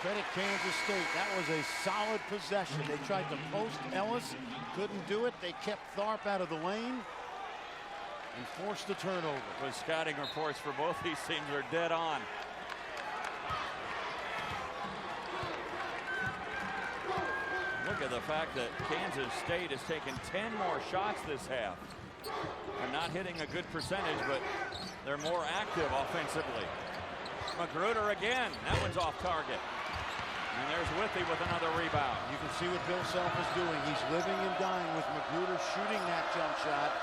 Credit Kansas State. That was a solid possession. They tried to post Ellis, couldn't do it. They kept Tharp out of the lane and forced the turnover. The scouting reports for both these teams are dead on. Look at the fact that Kansas State has taken 10 more shots this half. They're not hitting a good percentage, but they're more active offensively. Magruder again. That one's off target. And there's Withy with another rebound. You can see what Bill Self is doing. He's living and dying with Magruder shooting that jump shot.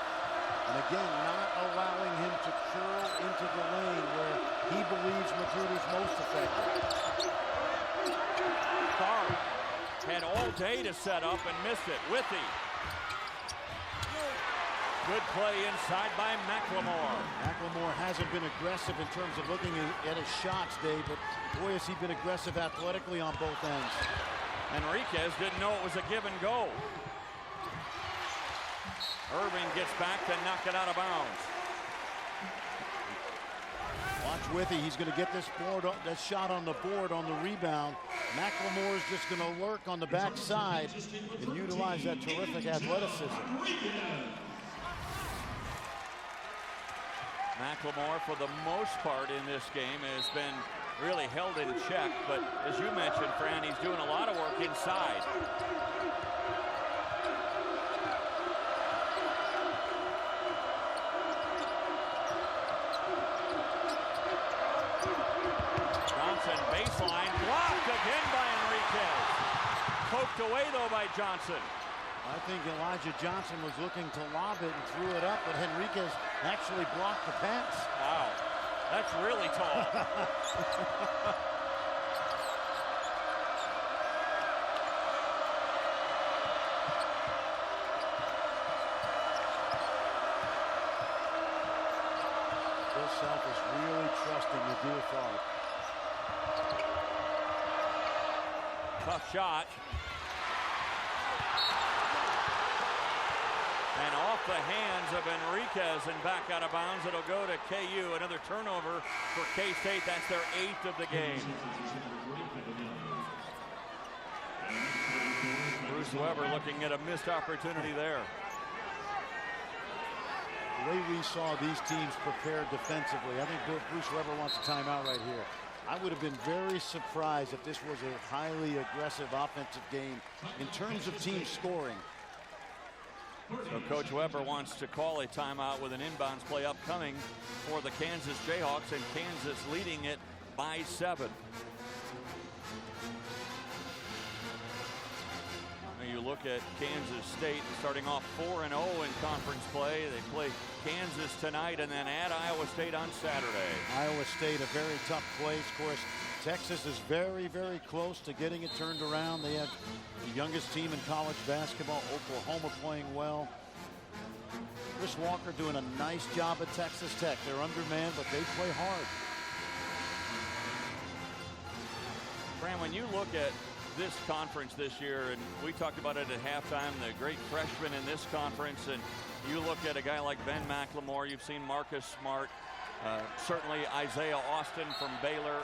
And again, not allowing him to curl into the lane where he believes Magruder's most effective. Tharp had all day to set up and missed it. Withy. Good play inside by McLemore. McLemore hasn't been aggressive in terms of looking at his shots, Dave, but boy, has he been aggressive athletically on both ends. Enriquez didn't know it was a give and go. Irving gets back to knock it out of bounds. Watch Withy. He's going to get this shot on the board on the rebound. McLemore is just going to lurk on the backside and utilize that terrific athleticism. McLemore, for the most part in this game, has been really held in check. But as you mentioned, Fran, he's doing a lot of work inside. Johnson baseline, blocked again by Enriquez. Poked away, though, by Johnson. I think Elijah Johnson was looking to lob it and threw it up, but Enriquez actually blocked the pass. Wow, that's really tall. Bill Self is really trusting Nadir Tharp. Tough shot. And off the hands of Enriquez and back out of bounds. It'll go to KU. Another turnover for K-State. That's their 8th of the game. Bruce Weber looking at a missed opportunity there. The way we saw these teams prepared defensively, I think Bruce Weber wants a timeout right here. I would have been very surprised if this was a highly aggressive offensive game in terms of team scoring. So Coach Weber wants to call a timeout with an inbounds play upcoming for the Kansas Jayhawks, and Kansas leading it by 7. You look look at Kansas State starting off 4-0 in conference play. They play Kansas tonight and then at Iowa State on Saturday. Iowa State, a very tough place. Of course, Texas is very, very close to getting it turned around. They have the youngest team in college basketball. Oklahoma playing well. Chris Walker doing a nice job at Texas Tech. They're undermanned, but they play hard. Fran, when you look at this conference this year, and we talked about it at halftime, the great freshmen in this conference, and you look at a guy like Ben McLemore, you've seen Marcus Smart, certainly Isaiah Austin from Baylor.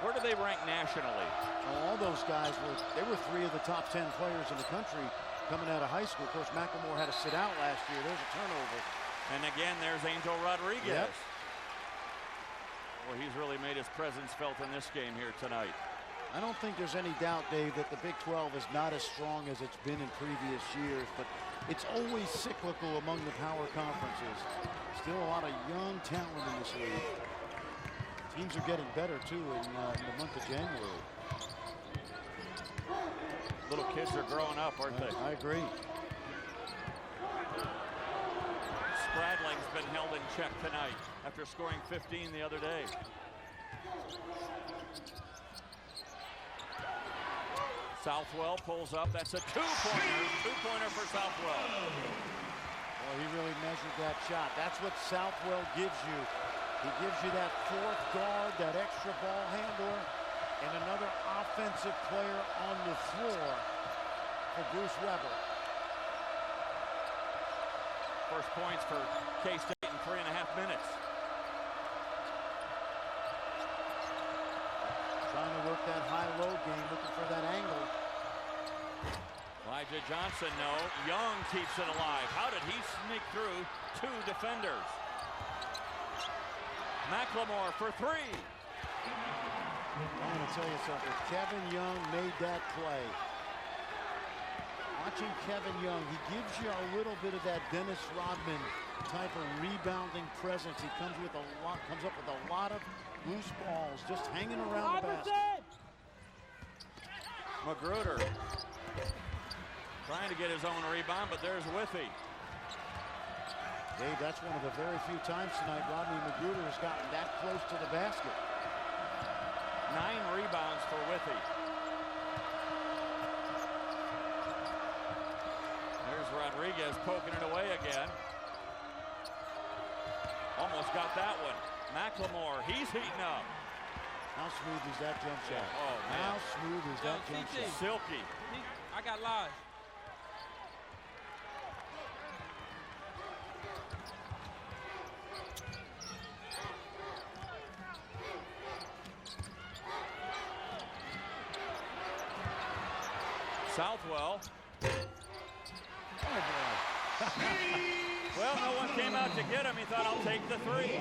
Where do they rank nationally? Well, all those guys were 3 of the top 10 players in the country coming out of high school. Of course, McLemore had to sit out last year. There's a turnover. And again, there's Angel Rodriguez. Yep. Well, he's really made his presence felt in this game here tonight. I don't think there's any doubt, Dave, that the Big 12 is not as strong as it's been in previous years, but it's always cyclical among the power conferences. Still a lot of young talent in this league. Teams are getting better, too, in the month of January. Little kids are growing up, aren't they? I agree. Spradling's been held in check tonight after scoring 15 the other day. Southwell pulls up. That's a two-pointer. Two-pointer for Southwell. Well, he really measured that shot. That's what Southwell gives you. He gives you that fourth guard, that extra ball handler, and another offensive player on the floor for Bruce Weber. First points for K-State in 3.5 minutes. Trying to work that high-low game, looking for that angle. Elijah Johnson, no. Young keeps it alive. How did he sneak through 2 defenders? McLemore for 3. I'm going to tell you something. Kevin Young made that play. Watching Kevin Young, he gives you a little bit of that Dennis Rodman type of rebounding presence. He comes up with a lot of loose balls just hanging around the basket. Magruder trying to get his own rebound, but there's Withy. Dave, that's one of the very few times tonight Rodney Magruder has gotten that close to the basket. 9 rebounds for Withy. There's Rodriguez poking it away again. Almost got that one. McLemore, he's heating up. How smooth is that jump shot? Oh, man. How smooth is that jump shot? Silky. I got live. Southwell. Oh, boy. Well, no one came out to get him. He thought, I'll take the 3.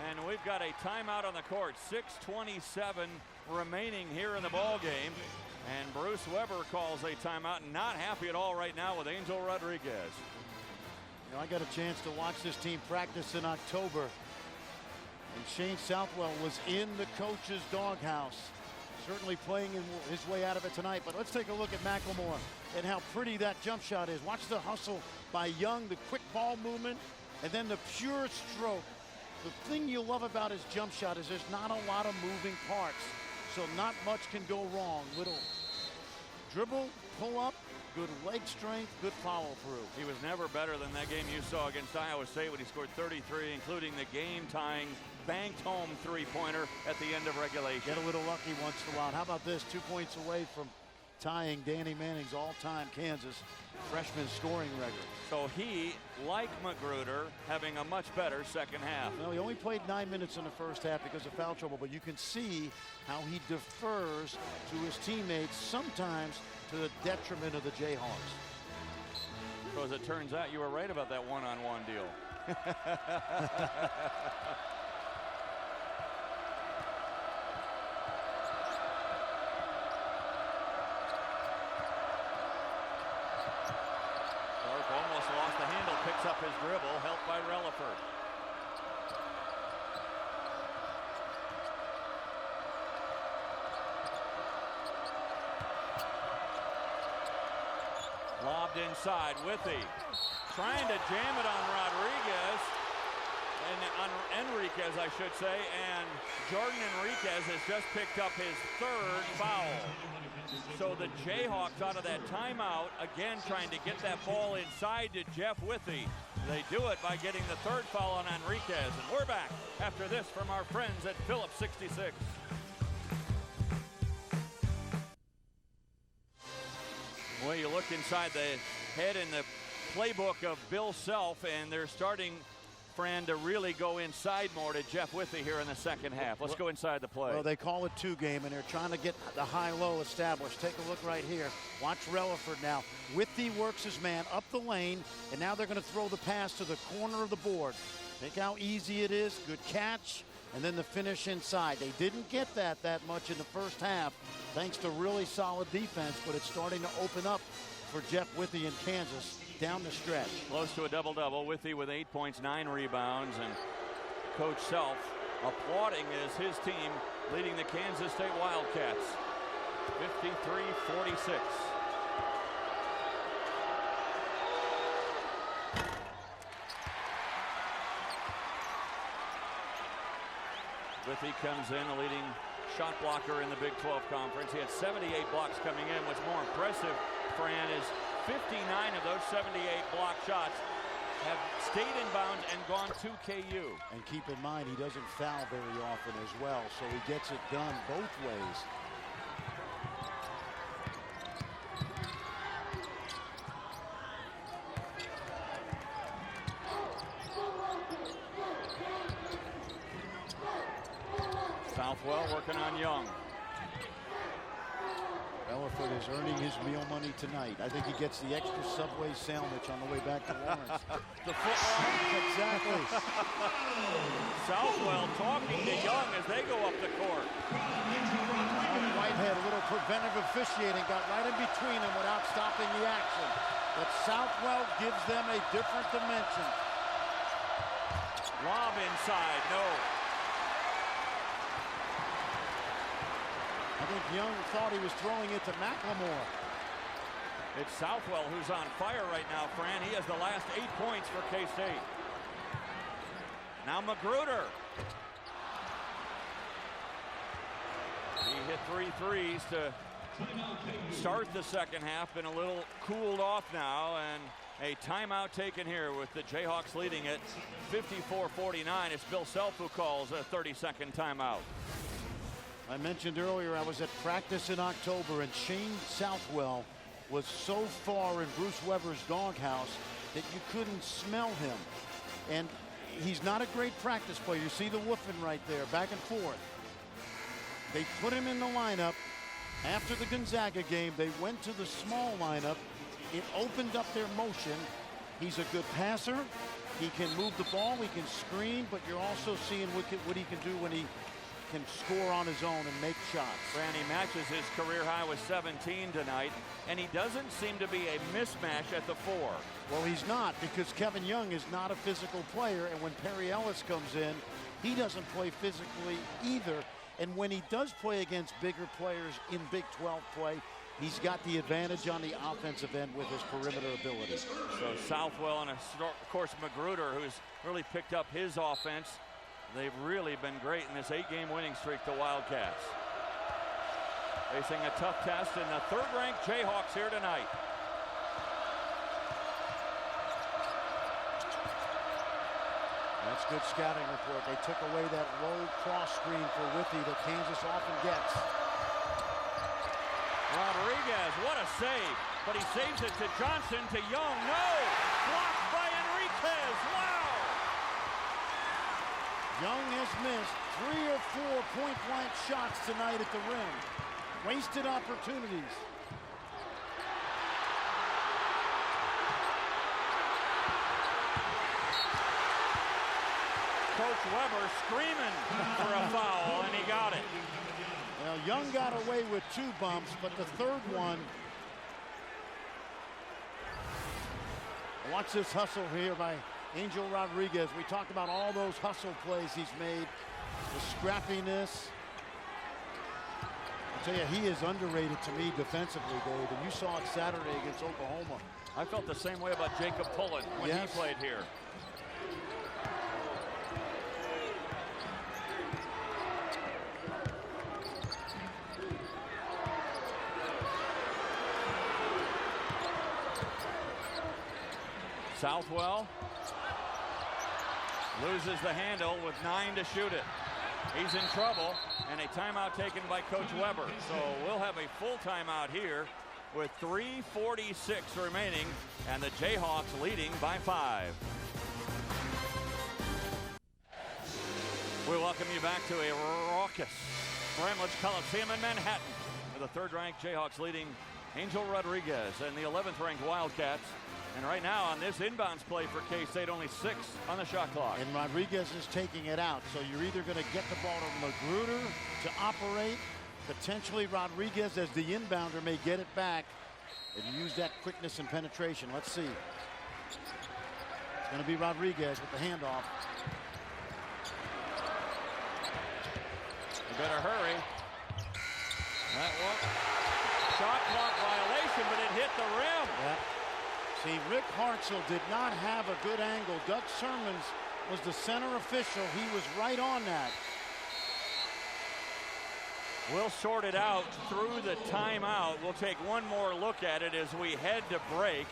And we've got a timeout on the court. 6:27 remaining here in the ball game. And Bruce Weber calls a timeout. Not happy at all right now with Angel Rodriguez. You know, I got a chance to watch this team practice in October. And Shane Southwell was in the coach's doghouse. Certainly playing his way out of it tonight. But let's take a look at McLemore and how pretty that jump shot is. Watch the hustle by Young, the quick ball movement, and then the pure stroke. The thing you love about his jump shot is there's not a lot of moving parts, so not much can go wrong. Little dribble, pull up, good leg strength, good follow through. He was never better than that game you saw against Iowa State when he scored 33, including the game-tying banked home 3-pointer at the end of regulation. Get a little lucky once in a while. How about this? 2 points away from tying Danny Manning's all-time Kansas freshman scoring record. So he, like Magruder, having a much better second half. Well, he only played 9 minutes in the first half because of foul trouble, but you can see how he defers to his teammates, sometimes to the detriment of the Jayhawks. So as it turns out, you were right about that one-on-one deal. Almost lost the handle, picks up his dribble, helped by Relaford. Lobbed inside. Withy trying to jam it on Rodriguez. And on Enriquez, I should say. And Jordan Enriquez has just picked up his third foul. So the Jayhawks out of that timeout, again trying to get that ball inside to Jeff Withy. They do it by getting the third foul on Enriquez. And we're back after this from our friends at Phillips 66. Well, you look inside the head and the playbook of Bill Self, and they're starting, Fran, to really go inside more to Jeff Withy here in the second half. Let's go inside the play. Well, they call it 2-game, and they're trying to get the high-low established. Take a look right here. Watch Relaford now. Withy works his man up the lane, and now they're going to throw the pass to the corner of the board. Think how easy it is. Good catch, and then the finish inside. They didn't get that much in the first half, thanks to really solid defense, but it's starting to open up for Jeff Withy in Kansas down the stretch. Close to a double-double. Withy with 8 points, 9 rebounds, and Coach Self applauding as his team leading the Kansas State Wildcats 53-46. Withy comes in, a leading shot blocker in the Big 12 Conference. He had 78 blocks coming in. What's more impressive, Fran, is 59 of those 78 block shots have stayed in bounds and gone to KU. And keep in mind, he doesn't foul very often as well, so he gets it done both ways. Southwell working on Young. Relaford is earning his meal money tonight. I think he gets the extra Subway sandwich on the way back to Lawrence. The football. Exactly. Southwell talking to Young as they go up the court. Whitehead, a little preventive officiating, got right in between them without stopping the action. But Southwell gives them a different dimension. Lob inside, no. I think Young thought he was throwing it to McLemore. It's Southwell who's on fire right now, Fran. He has the last 8 points for K-State. Now Magruder. He hit 3 threes to start the second half. Been a little cooled off now, and a timeout taken here with the Jayhawks leading it 54-49. It's Bill Self who calls a 30-second timeout. I mentioned earlier I was at practice in October, and Shane Southwell was so far in Bruce Weber's doghouse that you couldn't smell him. And he's not a great practice player. You see the woofing right there, back and forth. They put him in the lineup. After the Gonzaga game, they went to the small lineup. It opened up their motion. He's a good passer. He can move the ball. He can screen, but you're also seeing what he can do when he can score on his own and make shots. Fran, he matches his career high with 17 tonight, and he doesn't seem to be a mismatch at the 4. Well, he's not, because Kevin Young is not a physical player, and when Perry Ellis comes in, he doesn't play physically either. And when he does play against bigger players in Big 12 play, he's got the advantage on the offensive end with his perimeter ability. So Southwell and, of course, Magruder, who's really picked up his offense. They've really been great in this 8-game winning streak, the Wildcats. Facing a tough test in the third-ranked Jayhawks here tonight. That's good scouting report. They took away that low cross screen for Withy that Kansas often gets. Rodriguez, what a save. But he saves it to Johnson, to Young. No! Blocked by Enriquez. Wow! Young has missed 3 or 4 point-blank shots tonight at the rim. Wasted opportunities. Coach Weber screaming for a foul, and he got it. Well, Young got away with 2 bumps, but the third one. Watch this hustle here by Angel Rodriguez. We talked about all those hustle plays he's made, the scrappiness. I'll tell you, he is underrated to me defensively, Dave, and you saw it Saturday against Oklahoma. I felt the same way about Jacob Pullen when he played here. Southwell loses the handle with 9 to shoot it. He's in trouble, and a timeout taken by Coach Weber. So we'll have a full timeout here with 3:46 remaining, and the Jayhawks leading by 5. We welcome you back to a raucous Bramlage Coliseum in Manhattan, with the third-ranked Jayhawks leading Angel Rodriguez and the 11th-ranked Wildcats. And right now on this inbounds play for K-State, only 6 on the shot clock. And Rodriguez is taking it out. So you're either going to get the ball to Magruder to operate. Potentially Rodriguez, as the inbounder, may get it back and use that quickness and penetration. Let's see. It's going to be Rodriguez with the handoff. You better hurry. That one. Shot clock violation, but it hit the rim. Yeah. See, Rick Hartzell did not have a good angle. Doug Sermons was the center official. He was right on that. We'll sort it out through the timeout. We'll take one more look at it as we head to break.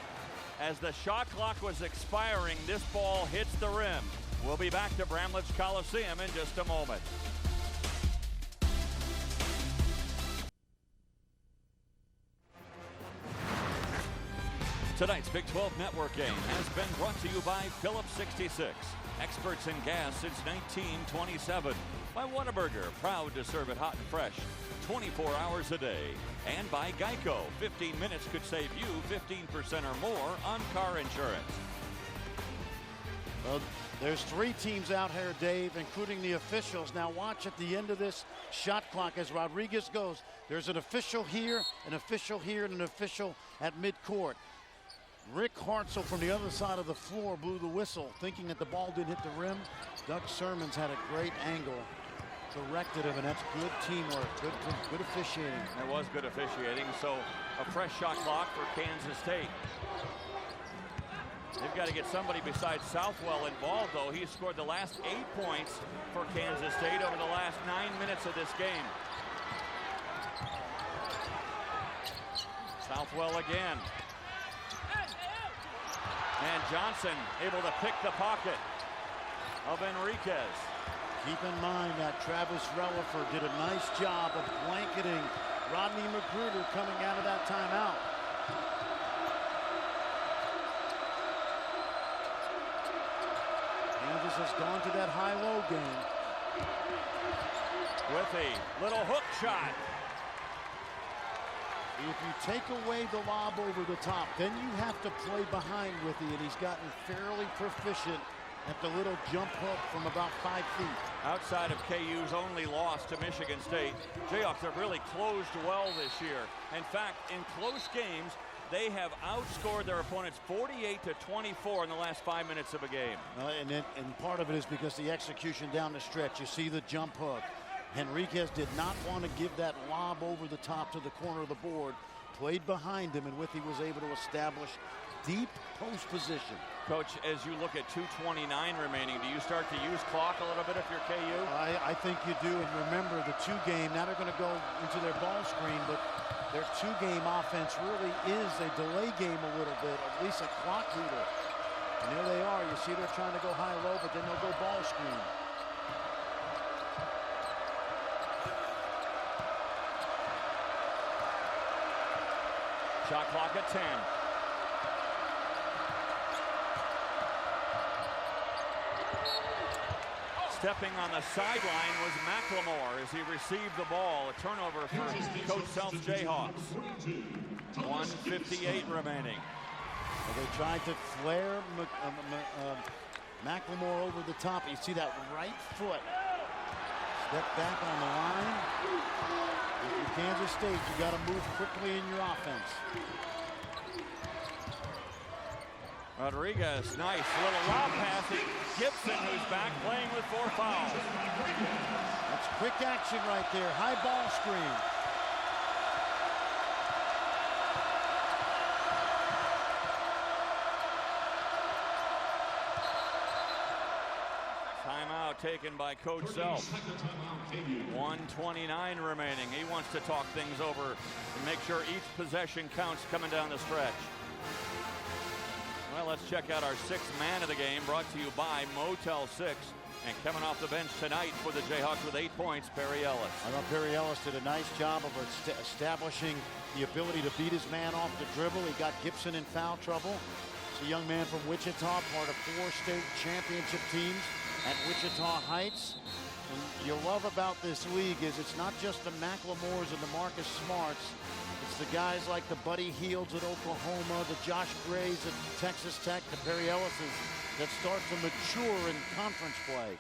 As the shot clock was expiring, this ball hits the rim. We'll be back to Bramlage Coliseum in just a moment. Tonight's Big 12 Network game has been brought to you by Phillips 66, experts in gas since 1927. By Whataburger, proud to serve it hot and fresh 24 hours a day. And by Geico, 15 minutes could save you 15% or more on car insurance. Well, there's 3 teams out here, Dave, including the officials. Now watch at the end of this shot clock as Rodriguez goes. There's an official here, and an official at midcourt. Rick Hartzell from the other side of the floor blew the whistle, thinking that the ball didn't hit the rim. Doug Sermons had a great angle, corrected him, and that's good teamwork, good officiating. It was good officiating, so a fresh shot clock for Kansas State. They've got to get somebody besides Southwell involved, though. He scored the last 8 points for Kansas State over the last 9 minutes of this game. Southwell again. And Johnson able to pick the pocket of Enriquez. Keep in mind that Travis Relaford did a nice job of blanketing Rodney Magruder coming out of that timeout. Kansas has gone to that high-low game. With a little hook shot. If you take away the lob over the top, then you have to play behind Withy, and he's gotten fairly proficient at the little jump hook from about 5 feet. Outside of KU's only loss to Michigan State, Jayhawks have really closed well this year. In fact, in close games, they have outscored their opponents 48-24 in the last 5 minutes of a game. And part of it is because the execution down the stretch. You see the jump hook. Enriquez did not want to give that lob over the top to the corner of the board. Played behind him, and Withy was able to establish deep post position. Coach, as you look at 2:29 remaining, do you start to use clock a little bit if you're KU? I think you do, and remember the 2-game, now they're going to go into their ball screen, but their 2-game offense really is a delay game a little bit, at least a clock leader. And there they are. You see they're trying to go high-low, but then they'll go ball screen. Shot clock at 10. Stepping on the sideline was McLemore as he received the ball. A turnover for Coach Self's Jayhawks. 1:58 remaining. Well, they tried to flare McLemore over the top. You see that right foot. Step back on the line. If you're Kansas State, you got to move quickly in your offense. Rodriguez, nice little lob pass to Gibson, who's back playing with 4 fouls. That's quick action right there. High ball screen. taken by Coach Self. 1:29 remaining. He wants to talk things over and make sure each possession counts coming down the stretch. Well, let's check out our sixth man of the game, brought to you by Motel 6. And coming off the bench tonight for the Jayhawks with 8 points, Perry Ellis. I thought Perry Ellis did a nice job of establishing the ability to beat his man off the dribble. He got Gibson in foul trouble. It's a young man from Wichita, part of 4 state championship teams at Wichita Heights. And you love about this league is it's not just the McLemores and the Marcus Smarts. It's the guys like the Buddy Hields at Oklahoma, the Josh Grays at Texas Tech, the Perry Ellises that start to mature in conference play.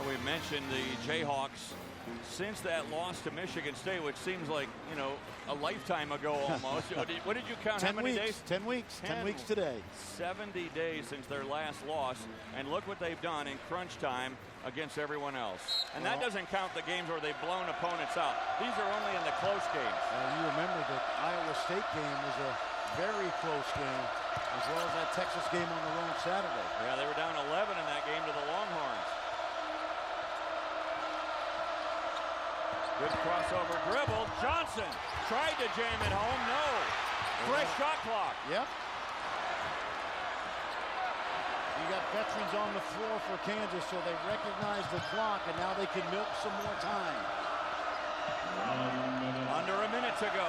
We mentioned the Jayhawks since that loss to Michigan State, which seems like, you know, a lifetime ago almost. What did you count? 10 How many weeks, days? 10 weeks. 10 weeks today. 70 days since their last loss. And look what they've done in crunch time against everyone else. And that doesn't count the games where they've blown opponents out. These are only in the close games. You remember that Iowa State game was a very close game, as well as that Texas game on the road Saturday. Yeah, they were down 11 in that game to the Longhorns. Good crossover dribble. Johnson tried to jam it home. No. Fresh shot clock. Yep. You got veterans on the floor for Kansas, so they recognize the clock, and now they can milk some more time. Under a minute to go.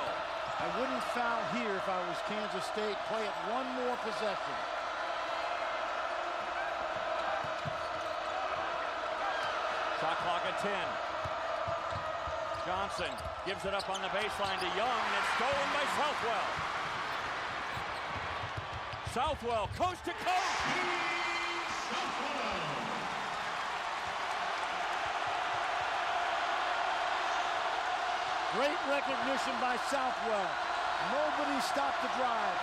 I wouldn't foul here if I was Kansas State. Play it one more possession. Shot clock at 10. Johnson gives it up on the baseline to Young, and it's stolen by Southwell. Southwell, coast to coast. Great recognition by Southwell. Nobody stopped the drive.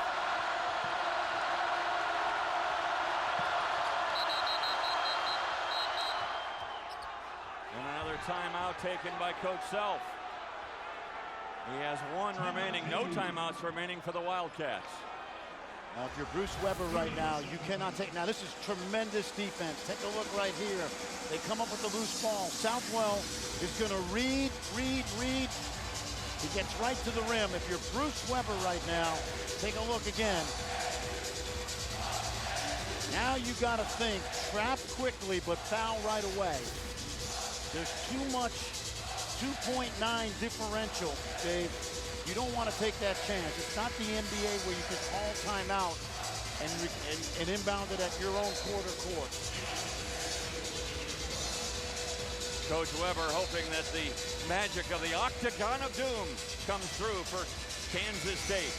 And another timeout taken by Coach Self. He has 1 remaining. No timeouts remaining for the Wildcats. Now, if you're Bruce Weber right now, you cannot take. Now, this is tremendous defense. Take a look right here. They come up with the loose ball. Southwell is going to read. He gets right to the rim. If you're Bruce Weber right now, take a look again. Now you got to think, trap quickly, but foul right away. There's too much 2.9 differential, Dave. You don't want to take that chance. It's not the NBA where you can call timeout and inbound it at your own quarter court. Coach Weber hoping that the magic of the Octagon of Doom comes through for Kansas State.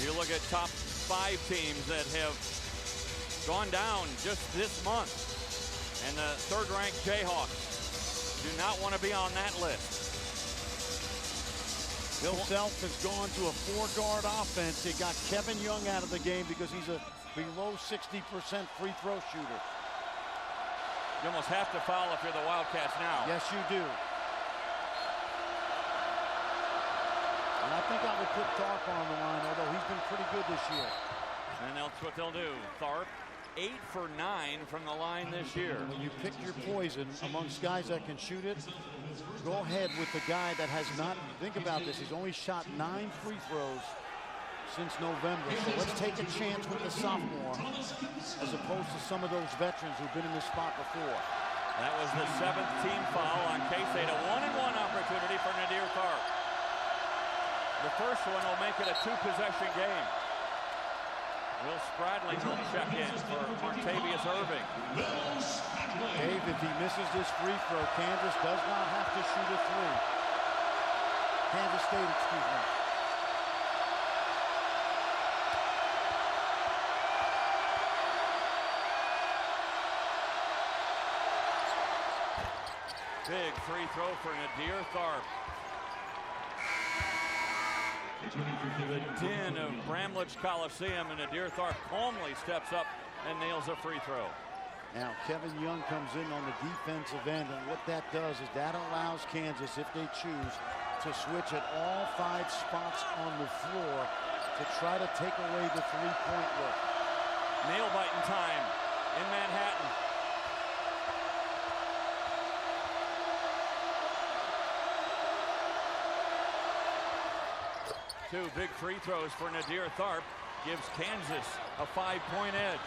You look at top 5 teams that have gone down just this month, and the 3rd-ranked Jayhawks do not want to be on that list. Bill Self has gone to a 4-guard offense. He got Kevin Young out of the game because he's a below 60% free throw shooter. You almost have to foul if you're the Wildcats now. Yes, you do. And I think I would put Tharp on the line, although he's been pretty good this year. And that's what they'll do. Tharp, 8 for 9 from the line this year. When you pick your poison amongst guys that can shoot it, go ahead with the guy that has not. Think about this. He's only shot 9 free throws since November. So let's take a chance with the sophomore as opposed to some of those veterans who've been in this spot before. That was the 7th team foul on K-State. A 1-and-1 opportunity for Nadir Tharp. The first one will make it a 2-possession game. Will Spradling will check in for Martavius Irving. Dave, if he misses this free throw, Kansas does not have to shoot a 3. Kansas State, excuse me. Big free throw for Nadir Tharp. The din of Bramlage Coliseum, and Nadir Tharp calmly steps up and nails a free throw. Now Kevin Young comes in on the defensive end, and what that does is that allows Kansas, if they choose, to switch at all 5 spots on the floor to try to take away the three-point look. Nail-biting time in Manhattan. Two big free throws for Nadir Tharp gives Kansas a 5-point edge.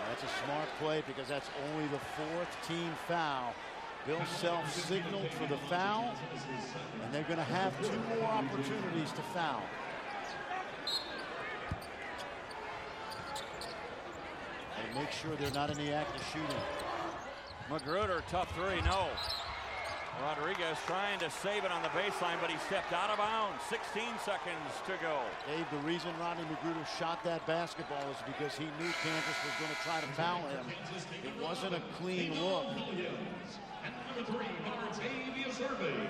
That's a smart play because that's only the 4th team foul. Bill Self signaled for the foul, and they're going to have 2 more opportunities to foul. And make sure they're not in the act of shooting. Magruder, tough three, no. Rodriguez trying to save it on the baseline, but he stepped out of bounds. 16 seconds to go. Dave, the reason Rodney Magruder shot that basketball is because he knew Kansas was going to try to foul him. It wasn't a clean look. And number 3, Martavius Irving.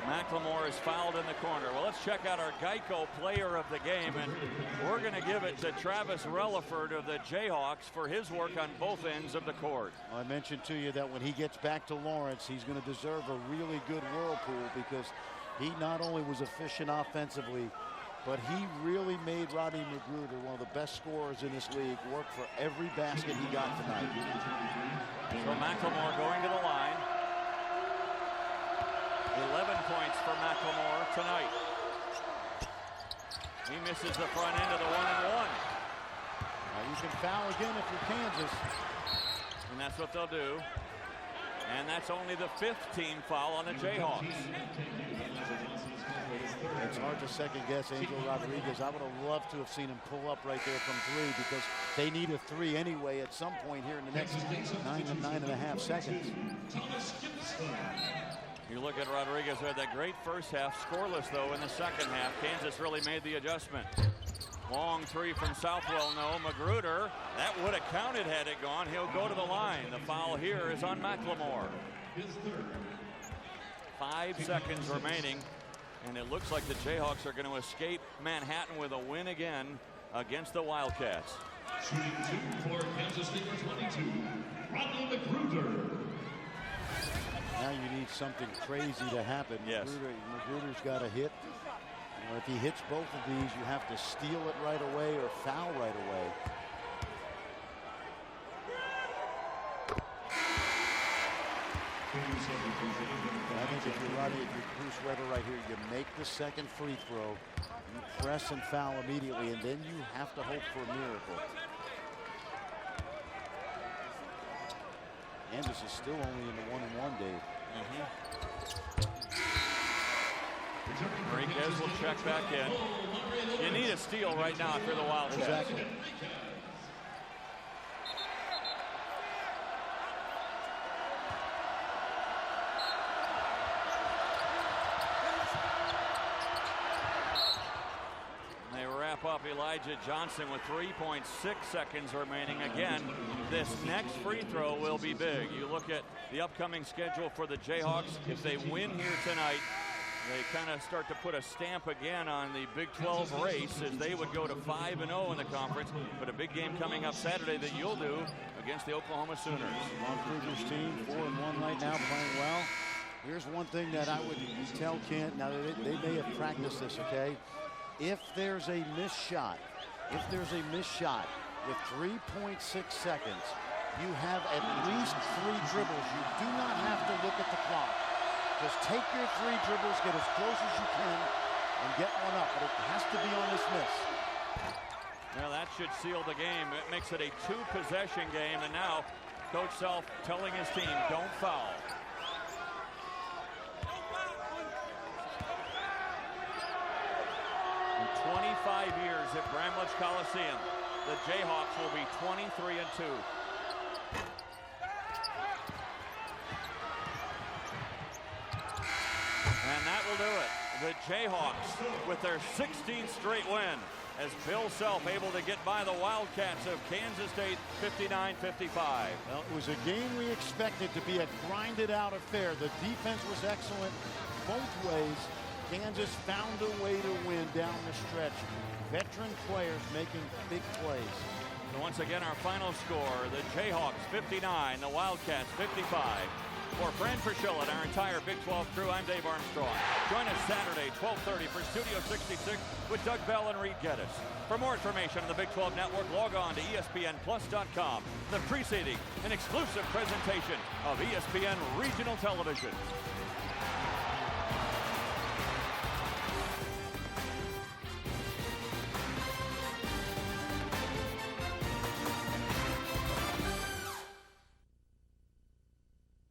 McLemore is fouled in the corner. Well, let's check out our Geico player of the game, and we're going to give it to Travis Relaford of the Jayhawks for his work on both ends of the court. I mentioned to you that when he gets back to Lawrence, he's going to deserve a really good whirlpool because he not only was efficient offensively, but he really made Rodney Magruder, one of the best scorers in this league, work for every basket he got tonight. So McLemore going to the line. 11 points for McLemore tonight. He misses the front end of the 1-and-1. Now you can foul again if you're Kansas. And that's what they'll do. And that's only the 5th team foul on the Jayhawks. It's hard to second guess Angel Rodriguez. I would have loved to have seen him pull up right there from 3 because they need a 3 anyway at some point here in the next 9 to 9.5 seconds. You look at Rodriguez, who had that great first half, scoreless though in the second half. Kansas really made the adjustment. Long 3 from Southwell, no. Magruder, that would have counted had it gone. He'll go to the line. The foul here is on McLemore. 5 seconds remaining, and it looks like the Jayhawks are going to escape Manhattan with a win again against the Wildcats. Shooting 2 for Kansas State for 22, Rodney Magruder. Now you need something crazy to happen. Yes. Magruder's got a hit. You know, if he hits both of these, you have to steal it right away or foul right away. I think if you're Bruce Weber right here, you make the second free throw, you press and foul immediately, and then you have to hope for a miracle. Kansas is still only in the 1-and-1, Dave. Rodriguez will check back in. You need a steal right now if you're the Wildcats. Exactly. They wrap up Elijah Johnson with 3.6 seconds remaining. Again, this next free throw will be big. You look at the upcoming schedule for the Jayhawks. If they win here tonight, they kind of start to put a stamp again on the Big 12 race as they would go to 5-0 in the conference. But a big game coming up Saturday that you'll do against the Oklahoma Sooners. Ron Kruger's team, 4-1 right now, playing well. Here's one thing that I would tell Kent. Now, they may have practiced this, okay? If there's a missed shot with 3.6 seconds, you have at least 3 dribbles. You do not have to look at the clock. Just take your 3 dribbles, get as close as you can, and get one up. But it has to be on this miss. Well, that should seal the game. It makes it a 2-possession game, and now Coach Self telling his team, don't foul. In 25 years at Bramlage Coliseum, the Jayhawks will be 23-2. And that will do it. The Jayhawks with their 16th straight win as Bill Self able to get by the Wildcats of Kansas State 59-55. Well, it was a game we expected to be a grinded out affair. The defense was excellent both ways. Kansas found a way to win down the stretch. veteran players making big plays. So once again, our final score, the Jayhawks 59, the Wildcats 55. For Fran Fraschilla and our entire Big 12 crew, I'm Dave Armstrong. Join us Saturday, 12:30 for Studio 66 with Doug Bell and Reed Geddes. For more information on the Big 12 Network, log on to ESPNplus.com. The preceding and exclusive presentation of ESPN Regional Television.